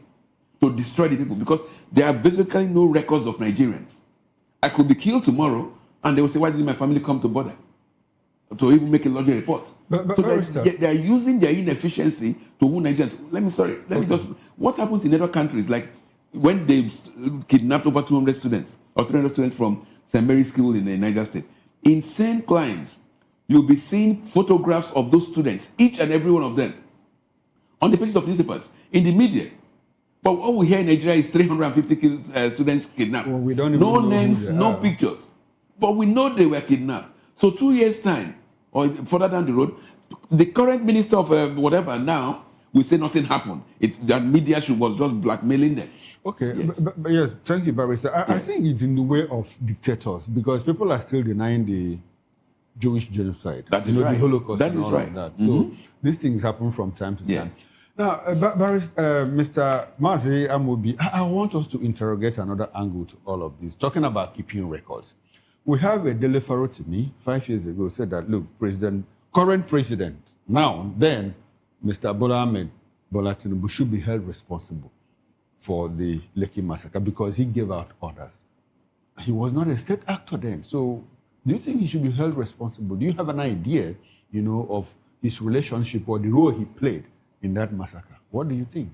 to destroy the people because there are basically no records of Nigerians. I could be killed tomorrow and they will say, why didn't my family come to border? To even make a lodging report. So they are using their inefficiency to wound Nigerians. What happens in other countries, like when they kidnapped over 200 students or 300 students from St. Mary's School in the Niger State, insane crimes, you'll be seeing photographs of those students, each and every one of them, on the pages of newspapers, in the media. But what we hear in Nigeria is 350 students kidnapped. Well, we don't even no know names, no pictures. But we know they were kidnapped. So 2 years' time, or further down the road, the current minister of whatever now will say nothing happened. That media was just blackmailing them. Okay, yes. But yes, thank you, Barrister. I think it's in the way of dictators because people are still denying the Jewish genocide. That is right. The Holocaust that and is all right. of that. So these things happen from time to time. Now, Mr. Mazi Amobi, I want us to interrogate another angle to all of this, talking about keeping records. We have a Dele Farotimi 5 years ago said that, look, current president, now, then, Mr. Bola Ahmed Bola Tinubu should be held responsible for the Lekki massacre because he gave out orders. He was not a state actor then. So do you think he should be held responsible? Do you have an idea, of his relationship or the role he played in that massacre? What do you think?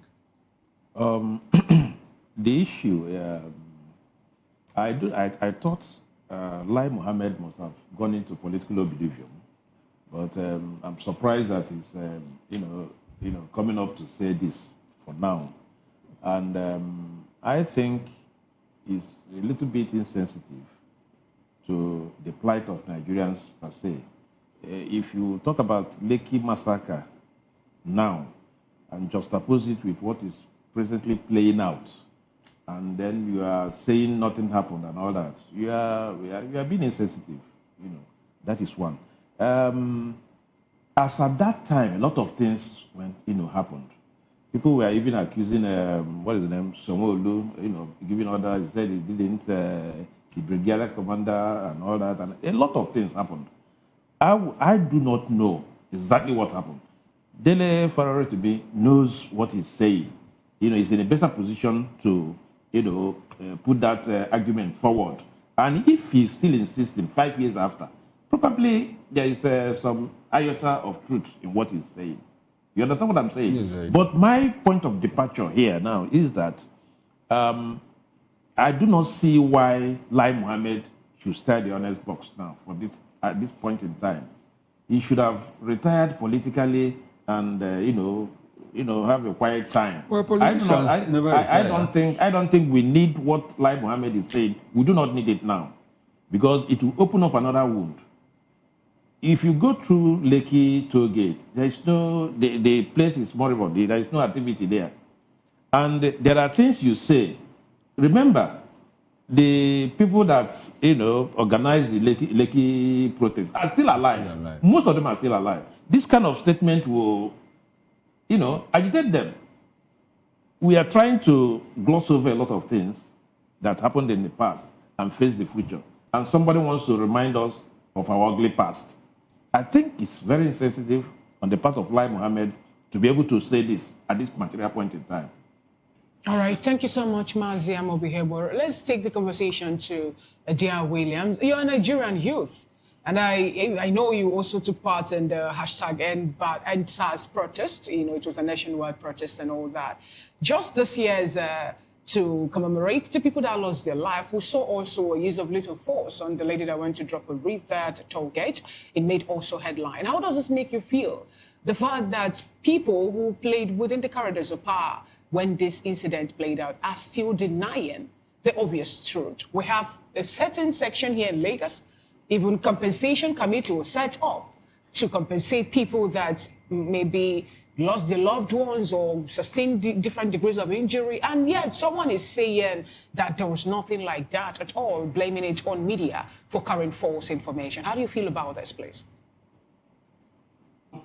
The issue, I thought Lai Mohammed must have gone into political oblivion, but I'm surprised that he's, coming up to say this for now, and I think he's a little bit insensitive to the plight of Nigerians per se. If you talk about Lekki massacre now and juxtapose it with what is presently playing out and then you are saying nothing happened and all that. You are being insensitive. You know, that is one. As at that time, a lot of things happened. People were even accusing what is the name, Somolu, giving orders. He said he didn't, the brigadier commander and all that, and a lot of things happened. I do not know exactly what happened. Dele Ferrari to be knows what he's saying. He's in a better position to, put that argument forward. And if he's still insisting 5 years after, probably there is some iota of truth in what he's saying. You understand what I'm saying? Yes, but my point of departure here now is that I do not see why Lai Mohammed should stir the honest box now for this at this point in time. He should have retired politically and have a quiet time. Well, politicians never retire. I don't think we need what Lai Mohammed is saying. We do not need it now, because it will open up another wound. If you go through Lekki toll gate, there is no the place is moribund. There is no activity there, and there are things you say. Remember, the people that organize the Lekki protest are still alive. Most of them are still alive. This kind of statement will, agitate them. We are trying to gloss over a lot of things that happened in the past and face the future. And somebody wants to remind us of our ugly past. I think it's very insensitive on the part of Lai Mohammed to be able to say this at this material point in time. All right, thank you so much, Mazi Amobihebo. Let's take the conversation to Dia Williams. You're a Nigerian youth, and I know you also took part in the hashtag #EndSARS protest. It was a nationwide protest and all that. Just this year is to commemorate the people that lost their life. We saw also a use of lethal force on the lady that went to drop a wreath at toll gate. It made also headline. How does this make you feel? The fact that people who played within the corridors of power when this incident played out are still denying the obvious truth. We have a certain section here in Lagos, even compensation committee was set up to compensate people that maybe lost their loved ones or sustained different degrees of injury, and yet someone is saying that there was nothing like that at all, blaming it on media for carrying false information. How do you feel about this, please?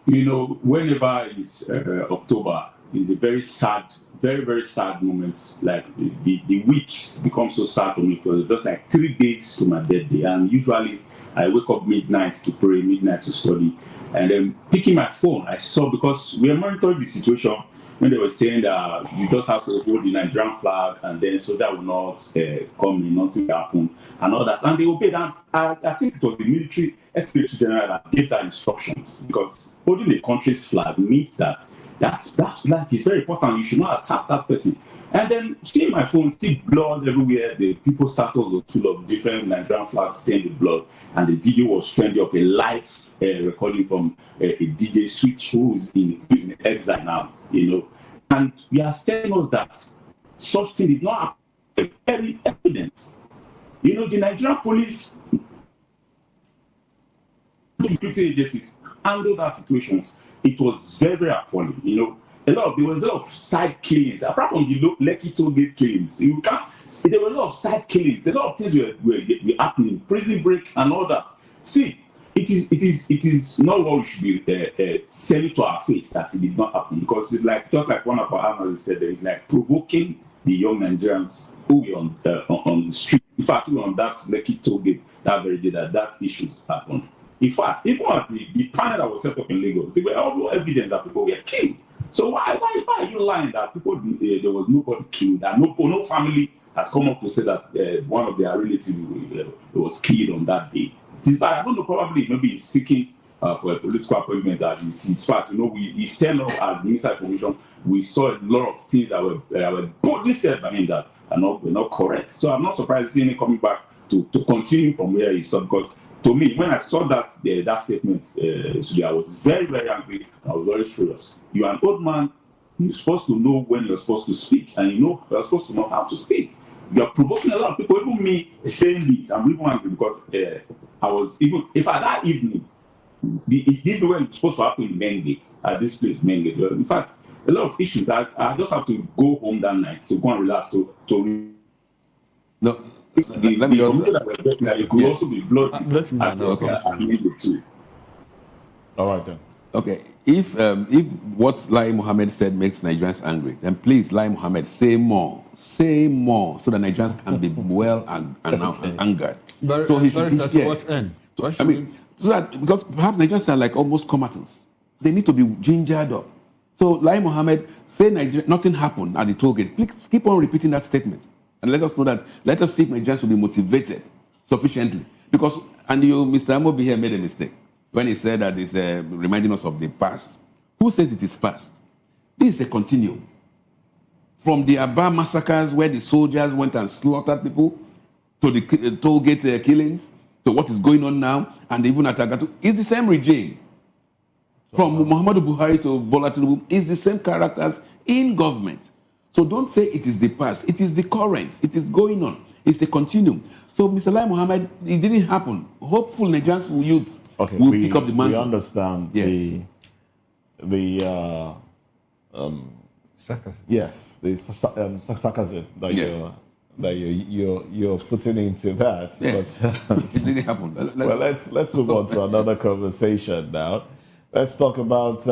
Whenever it's October, it's a very sad, very, very sad moment. Like the weeks become so sad for me because it's just like 3 days to my birthday, and usually I wake up midnight to pray, midnight to study. And then picking my phone, I saw, because we are monitoring the situation when they were saying that you just have to hold the Nigerian flag and then so that will not come in, nothing will happen and all that. And they obeyed. And I think it was the military ex-military general that gave that instructions, because holding the country's flag means that life is very important. You should not attack that person. And then seeing my phone, see blood everywhere. The people's status was full of different Nigerian flags stained with blood. And the video was trending of a live recording from a DJ Switch who is in exile now, And we are telling us that such thing is not very evidence. The Nigerian police, security agencies handled that situations. It was very, very appalling, there was a lot of side killings apart from the Lekki toll gate killings. There were a lot of side killings. A lot of things were happening, prison break and all that. See, it is not what we should be saying to our face that it did not happen, because it's like, just like one of our analysts said, it's like provoking the young Nigerians who were on the street. In fact, we were on that Lekki toll gate that very day that issues happened. In fact, even at the panel that was set up in Lagos, there were all evidence that people were killed. So why are you lying that people there was nobody killed, and no family has come up to say that one of their relatives was killed on that day? I don't know, probably maybe he's seeking for a political appointment as his part. He's telling us as Minister of Information, we saw a lot of things that were boldly said by him that were not correct. So I'm not surprised seeing him coming back to continue from where he stopped, because to me, when I saw that statement, I was very, very angry. I was very furious. You are an old man. You're supposed to know when you're supposed to speak, and you're supposed to know how to speak. You're provoking a lot of people. Even me saying this, I'm even angry because that evening, the event was supposed to happen in Main Gate, at this place, Main Gate. In fact, a lot of issues that I just have to go home that night to go and relax to no. The Let me just. information that we're getting that it could also be blood. Okay. All right then. Okay. If what Lai Mohammed said makes Nigerians angry, then please, Lai Mohammed, say more, so that Nigerians can be well and angered. So he should. To what end? I mean, so that because perhaps Nigerians are like almost combatants. They need to be gingered up. So Lai Mohammed say Nigeria, nothing happened at the toll gate. Please keep on repeating that statement. And let us know that, let us see if Nigerians will be motivated sufficiently. Because, and you, Mr. Amobi here made a mistake when he said that it's reminding us of the past. Who says it is past? This is a continuum. From the Aba massacres where the soldiers went and slaughtered people, to the toll gate killings, to what is going on now, and even at Agatu, it's the same regime. From Muhammadu Buhari to Bola Tinubu, it's the same characters in government. So don't say it is the past. It is the current. It is going on. It's a continuum. So, Mr. Lai Mohammed, it didn't happen. Hopeful Nigerians youths will pick up the mantle. We understand yes. the sarcasm that you're putting into that. Yes. But it didn't happen. Let's move on to another conversation now. Let's talk about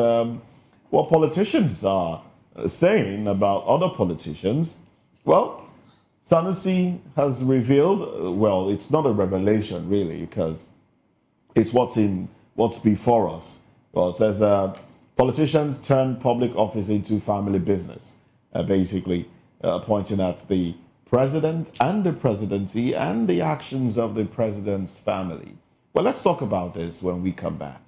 what politicians are saying about other politicians. Well, Sanusi has revealed, well, it's not a revelation really, because it's what's before us. Well, it says politicians turn public office into family business, basically pointing at the president and the presidency and the actions of the president's family. Well, let's talk about this when we come back.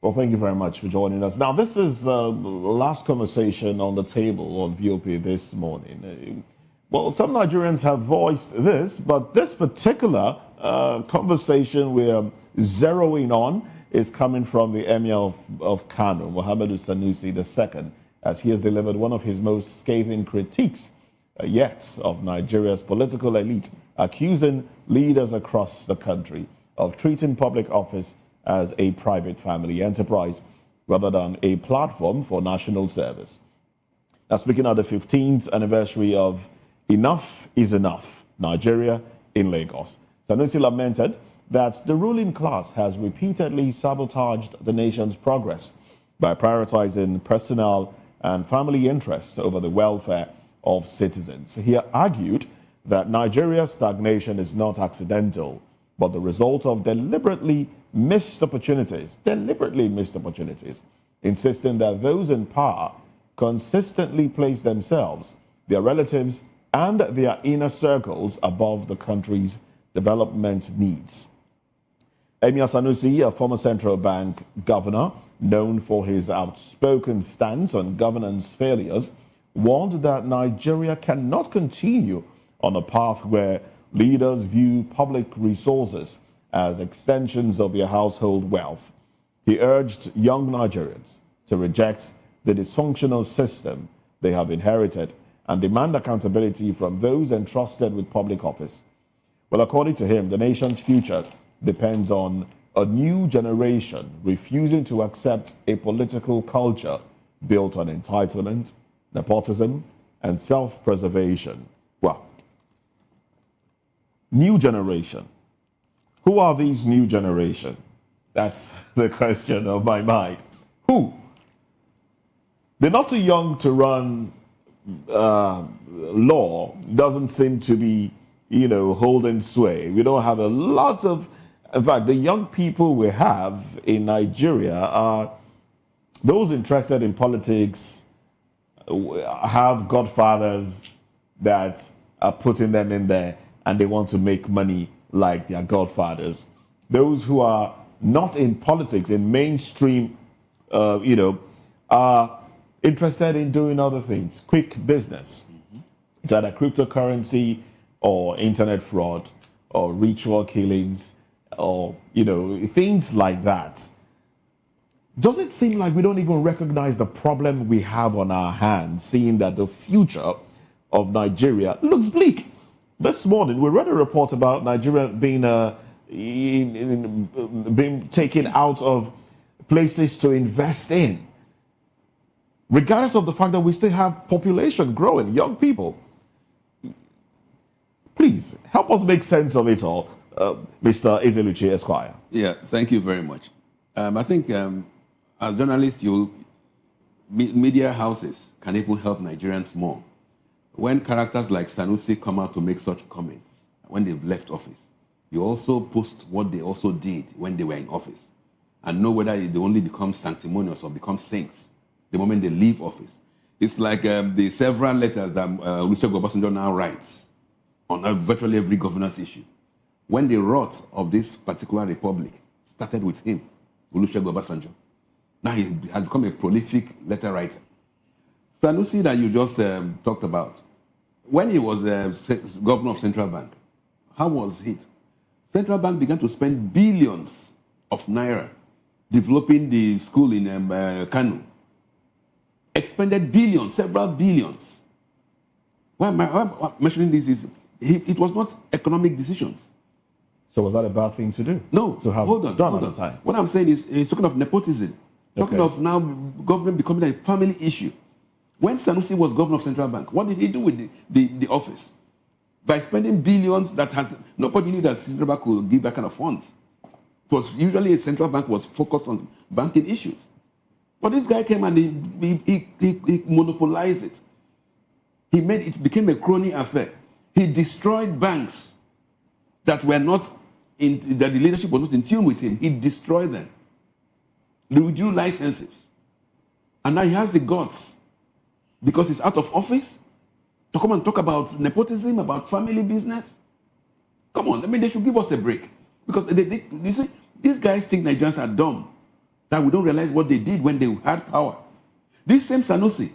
Well, thank you very much for joining us. Now, this is the last conversation on the table on VOP this morning. Well, some Nigerians have voiced this, but this particular conversation we're zeroing on is coming from the Emir of Kano, Muhammadu Sanusi II, as he has delivered one of his most scathing critiques yet of Nigeria's political elite, accusing leaders across the country of treating public office as a private family enterprise rather than a platform for national service. Now, speaking at the 15th anniversary of Enough is Enough, Nigeria in Lagos, Sanusi lamented that the ruling class has repeatedly sabotaged the nation's progress by prioritizing personal and family interests over the welfare of citizens. He argued that Nigeria's stagnation is not accidental, but the result of deliberately missed opportunities, insisting that those in power consistently place themselves, their relatives, and their inner circles above the country's development needs. Emir Sanusi, a former central bank governor known for his outspoken stance on governance failures, warned that Nigeria cannot continue on a path where leaders view public resources as extensions of their household wealth. He urged young Nigerians to reject the dysfunctional system they have inherited and demand accountability from those entrusted with public office. Well, according to him, the nation's future depends on a new generation refusing to accept a political culture built on entitlement, nepotism, and self-preservation. Well, new generation. Who are these new generation? That's the question of my mind. Who? They're not too young to run law. Doesn't seem to be holding sway. We don't have a lot of, in fact, the young people we have in Nigeria are those interested in politics, have godfathers that are putting them in there and they want to make money like their godfathers. Those who are not in politics, in mainstream, are interested in doing other things, quick business. It's either cryptocurrency or internet fraud or ritual killings or, things like that. Does it seem like we don't even recognize the problem we have on our hands, seeing that the future of Nigeria looks bleak? This morning, we read a report about Nigeria being taken out of places to invest in, regardless of the fact that we still have population growing, young people. Please, help us make sense of it all, Mr. Ezeluchi Esquire. Yeah, thank you very much. I think as journalists, media houses can even help Nigerians more. When characters like Sanusi come out to make such comments, when they've left office, you also post what they also did when they were in office and know whether they only become sanctimonious or become saints the moment they leave office. It's like the several letters that Olusegun Obasanjo now writes on virtually every governance issue. When the rot of this particular republic started with him, Olusegun Obasanjo, now he has become a prolific letter writer. Sanusi that you just talked about, when he was governor of Central Bank, how was it? Central Bank began to spend billions of naira developing the school in Kano. Expended billions, several billions. Why am I mentioning this? It was not economic decisions. So was that a bad thing to do? No, to have hold on, done hold at on. the time. What I'm saying is, he's talking of nepotism. Talking of now government becoming a family issue. When Sanusi was governor of Central Bank, what did he do with the office? By spending billions that has, nobody knew that Central Bank could give that kind of funds. It was usually a Central Bank was focused on banking issues. But this guy came and he monopolized it. He made it became a crony affair. He destroyed banks that were not in, that the leadership was not in tune with him. He destroyed them. They withdrew licenses. And now he has the guts, because he's out of office, to come and talk about nepotism, about family business. Come on, I mean, they should give us a break. Because you see, these guys think Nigerians are dumb, that we don't realize what they did when they had power. This same Sanusi,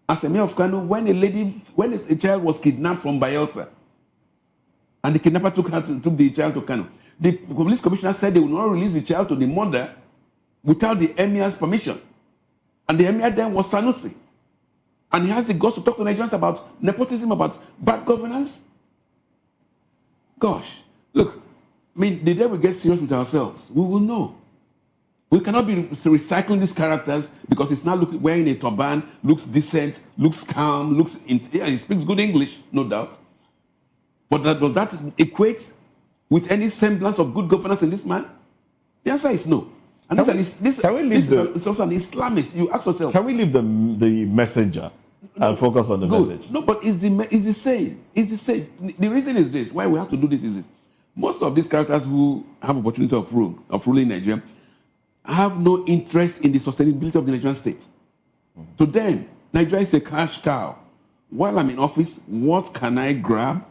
as a mayor of Kano, when a child was kidnapped from Bayelsa, and the kidnapper took the child to Kano, the police commissioner said they would not release the child to the mother without the emir's permission. And the emir then was Sanusi. And he has the guts to talk to Nigerians about nepotism, about bad governance. Gosh, look, I mean, the day we get serious with ourselves, we will know. We cannot be recycling these characters because he's now wearing a turban, looks decent, looks calm, he speaks good English, no doubt. But does that equate with any semblance of good governance in this man? The answer is no. And this is also an Islamist. You ask yourself. Can we leave the messenger and focus on the message? No, but it's the same. It's the same. The reason is this. Why we have to do this is this. Most of these characters who have opportunity of ruling Nigeria have no interest in the sustainability of the Nigerian state. To them, Nigeria is a cash cow. While I'm in office, what can I grab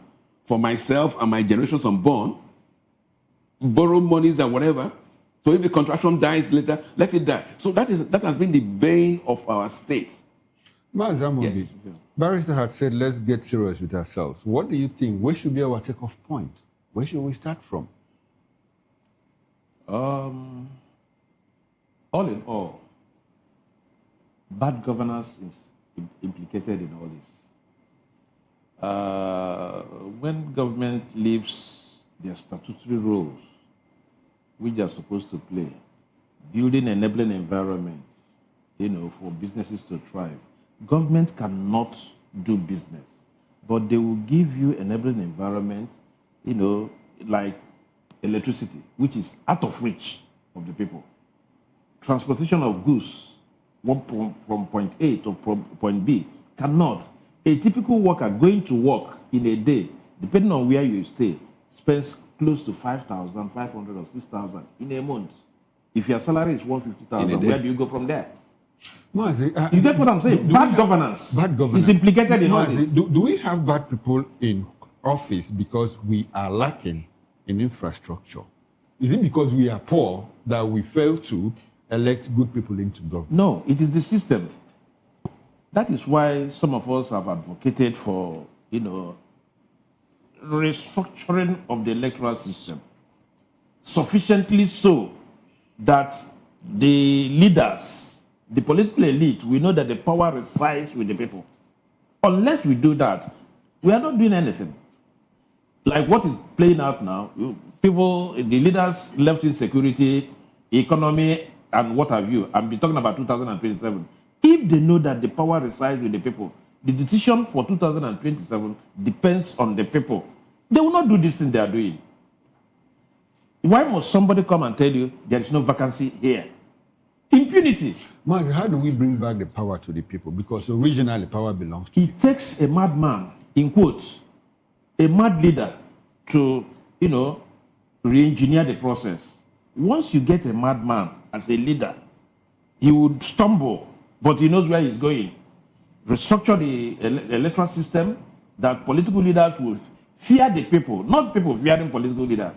for myself and my generations unborn? Borrow monies and whatever. So if the contraction dies later, let it die. So that has been the bane of our state. Mazamundi, yes. Barrister had said, let's get serious with ourselves. What do you think? Where should be our takeoff point? Where should we start from? All in all, bad governance is implicated in all this. When government leaves their statutory roles, which they are supposed to play, building enabling environment, for businesses to thrive, government cannot do business, but they will give you enabling environment, like electricity, which is out of reach of the people. Transportation of goods from point A to point B cannot. A typical worker going to work in a day depending on where you stay, spends close to 5,500 or 6,000 in a month. If your salary is 150,000, where do you go from there? You get what I'm saying? Bad governance is implicated in all this. Do we have bad people in office because we are lacking in infrastructure? Is it because we are poor that we fail to elect good people into government? No, it is the system. That is why some of us have advocated for, restructuring of the electoral system. Sufficiently so that the leaders, the political elite, we know that the power resides with the people. Unless we do that, we are not doing anything. Like what is playing out now, people, the leaders left insecurity, economy, and what have you. I'll be talking about 2027. If they know that the power resides with the people, the decision for 2027 depends on the people. They will not do these things they are doing. Why must somebody come and tell you there is no vacancy here? Impunity. Mazi, how do we bring back the power to the people? Because originally power belongs to people. It takes a madman, in quotes, a mad leader to, re-engineer the process. Once you get a madman as a leader, he would stumble, but he knows where he's going. Restructure the electoral system that political leaders will fear the people, not people fearing political leaders.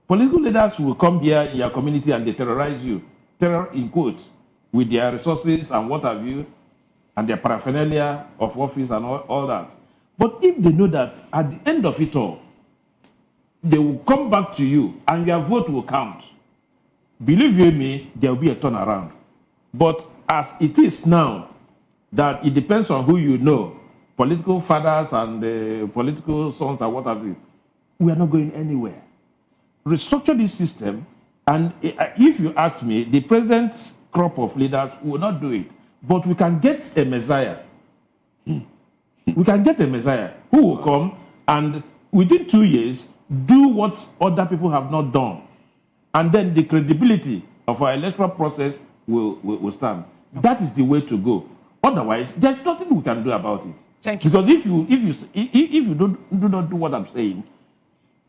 Political leaders will come here in your community and they terrorize you, terror in quotes, with their resources and what have you, and their paraphernalia of office and all that. But if they know that at the end of it all, they will come back to you and your vote will count, believe you me, there will be a turnaround. But as it is now, that it depends on who you know, political fathers and political sons and what have you, we are not going anywhere. Restructure this system, and if you ask me, the present crop of leaders will not do it. But we can get a messiah. We can get a messiah who will come and within 2 years do what other people have not done. And then the credibility of our electoral process will stand. That is the way to go. Otherwise, there's nothing we can do about it. Thank you. Because if you do not do what I'm saying,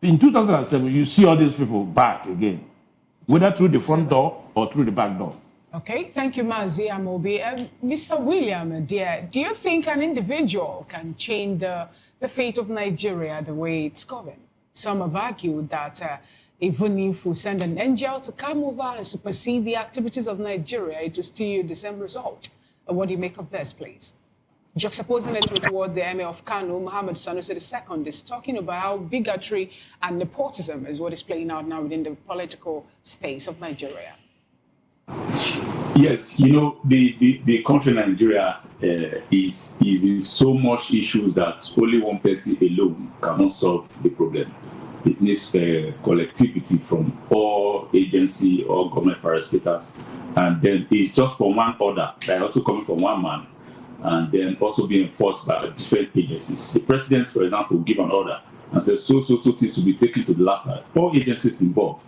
in 2007, you see all these people back again, whether through the front door or through the back door. Okay, thank you, Mazi Amobi. Mr. William, dear, do you think an individual can change the fate of Nigeria the way it's going? Some have argued that even if we send an angel to come over and supersede the activities of Nigeria, it will still yield the same result. What do you make of this, please? Juxtaposing it with what the Emir of Kano, Mohammed Sanusi II, is talking about how bigotry and nepotism is what is playing out now within the political space of Nigeria. Yes, the country Nigeria is in so much issues that only one person alone cannot solve the problem. It needs collectivity from all agency, all government parastatals, and then it's just from one order, that also coming from one man, and then also being enforced by different agencies. The president, for example, will give an order and say so things to be taken to the latter. All agencies involved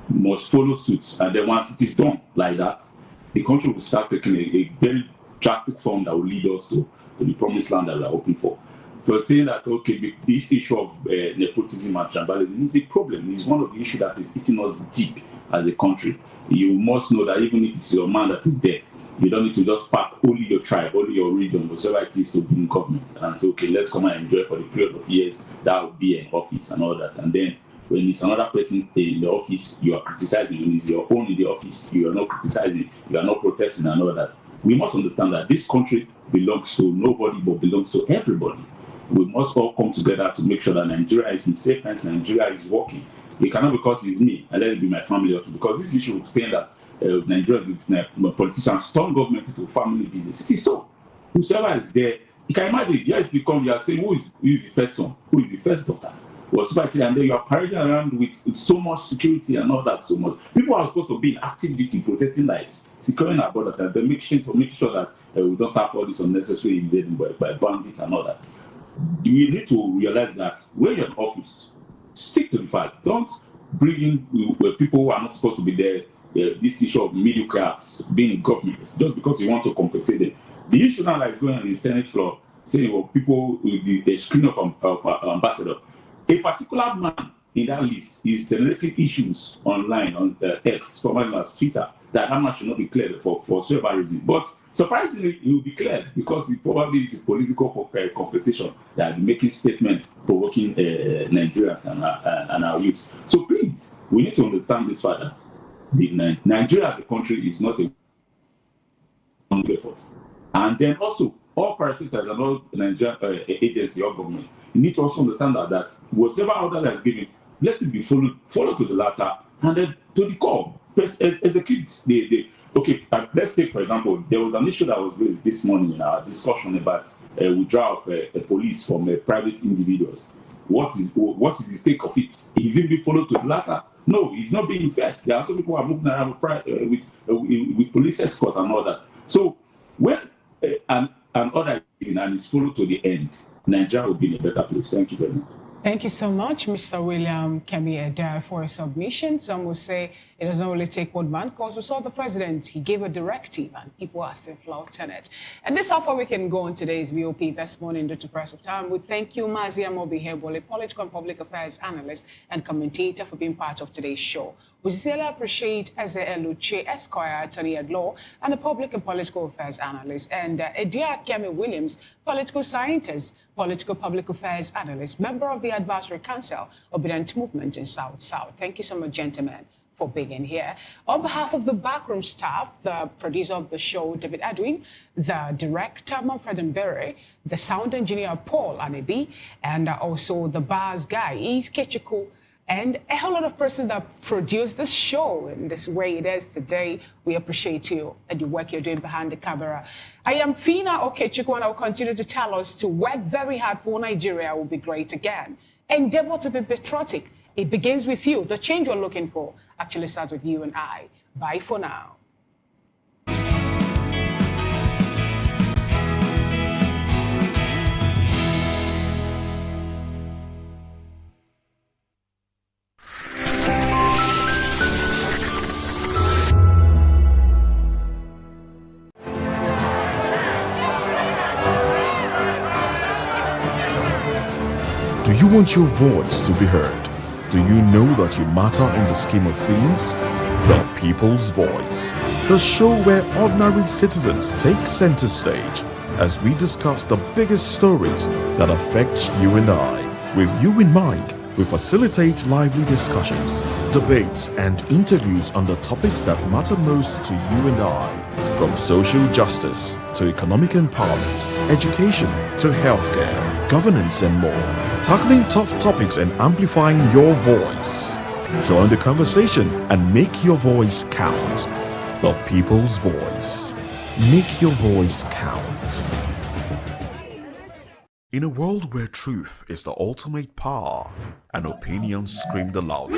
must follow suit, and then once it is done like that, the country will start taking a very drastic form that will lead us to the promised land that we are hoping for. For saying that, okay, this issue of nepotism and tribalism is a problem. It's one of the issues that is eating us deep as a country. You must know that even if it's your man that is there, you don't need to just pack only your tribe, only your region, whatever it is to be in government and say, okay, let's come and enjoy for the period of years that will be in office and all that. And then when it's another person in the office, you are criticizing. When it's your own in the office, you are not criticizing, you are not protesting and all that. We must understand that this country belongs to nobody but belongs to everybody. We must all come together to make sure that Nigeria is in safe hands, Nigeria is working. It cannot because it's me and let it be my family also. Because this issue of saying that Nigeria is politicians turn government into family business. It is so. Whoever is there, you can imagine, you are saying who is the first son, who is the first daughter. And then you are parading around with so much security and all that so much. People are supposed to be in active duty, protecting lives, securing our borders, and then make sure that we don't have all this unnecessary invading by bandits and all that. You need to realize that when you're in office, stick to the fact. Don't bring in people who are not supposed to be there. This issue of mediocres being in government just because you want to compensate them. The issue now that is going on in the Senate floor saying, well, people with the screen of ambassador. A particular man in that list is generating issues online on X, formerly known as Twitter, that Hamas should not be cleared for whatsoever reason. But surprisingly, he will be cleared because it probably is a political compensation that making statements provoking Nigerians and our youth. So please, we need to understand this fact that Nigeria as a country is not a effort. And then also, all parasites are not Nigerian agency or government. You need to also understand that whatever order that is given, let it be followed to the latter, and then to the core. Execute okay, let's take, for example, there was an issue that was raised this morning in our discussion about withdrawal of police from private individuals. What is the stake of it? Is it being followed to the latter? No, it's not being fed. There are also people who are moving around with police escort and all that. So when an order is given and is followed to the end, Nigeria will be in a better place. Thank you very much. Thank you so much, Mr. William Kemi Eda, for a submission. Some will say it doesn't really take one man, because we saw the president, he gave a directive and people are still flouting it. And this is how far we can go on today's VOP this morning due to press of time. We thank you, Mazia Mobihebole, political and public affairs analyst and commentator, for being part of today's show. We sincerely appreciate Eze Eluche Esquire, attorney at law, and the public and political affairs analyst, and Edia Kemi Williams, political scientist, political public affairs analyst, member of the Advisory Council, Obedient Movement in South-South. Thank you so much, gentlemen, for being here. On behalf of the backroom staff, the producer of the show, David Edwin, the director, Manfred Mbere, the sound engineer, Paul Anebi, and also the bars guy, Is Kechiku, and a whole lot of persons that produced this show in this way it is today. We appreciate you and the work you're doing behind the camera. I am Fina Okechukwu, and I will continue to tell us to work very hard for Nigeria will be great again. Endeavor to be patriotic. It begins with you. The change we're looking for actually starts with you and I. Bye for now. Do you want your voice to be heard? Do you know that you matter in the scheme of things? The People's Voice, the show where ordinary citizens take center stage as we discuss the biggest stories that affect you and I. With you in mind, we facilitate lively discussions, debates, and interviews on the topics that matter most to you and I. From social justice to economic empowerment, education to healthcare, governance, and more. Tackling tough topics and amplifying your voice. Join the conversation and make your voice count. The People's Voice. Make your voice count. In a world where truth is the ultimate power and opinions scream the loudest,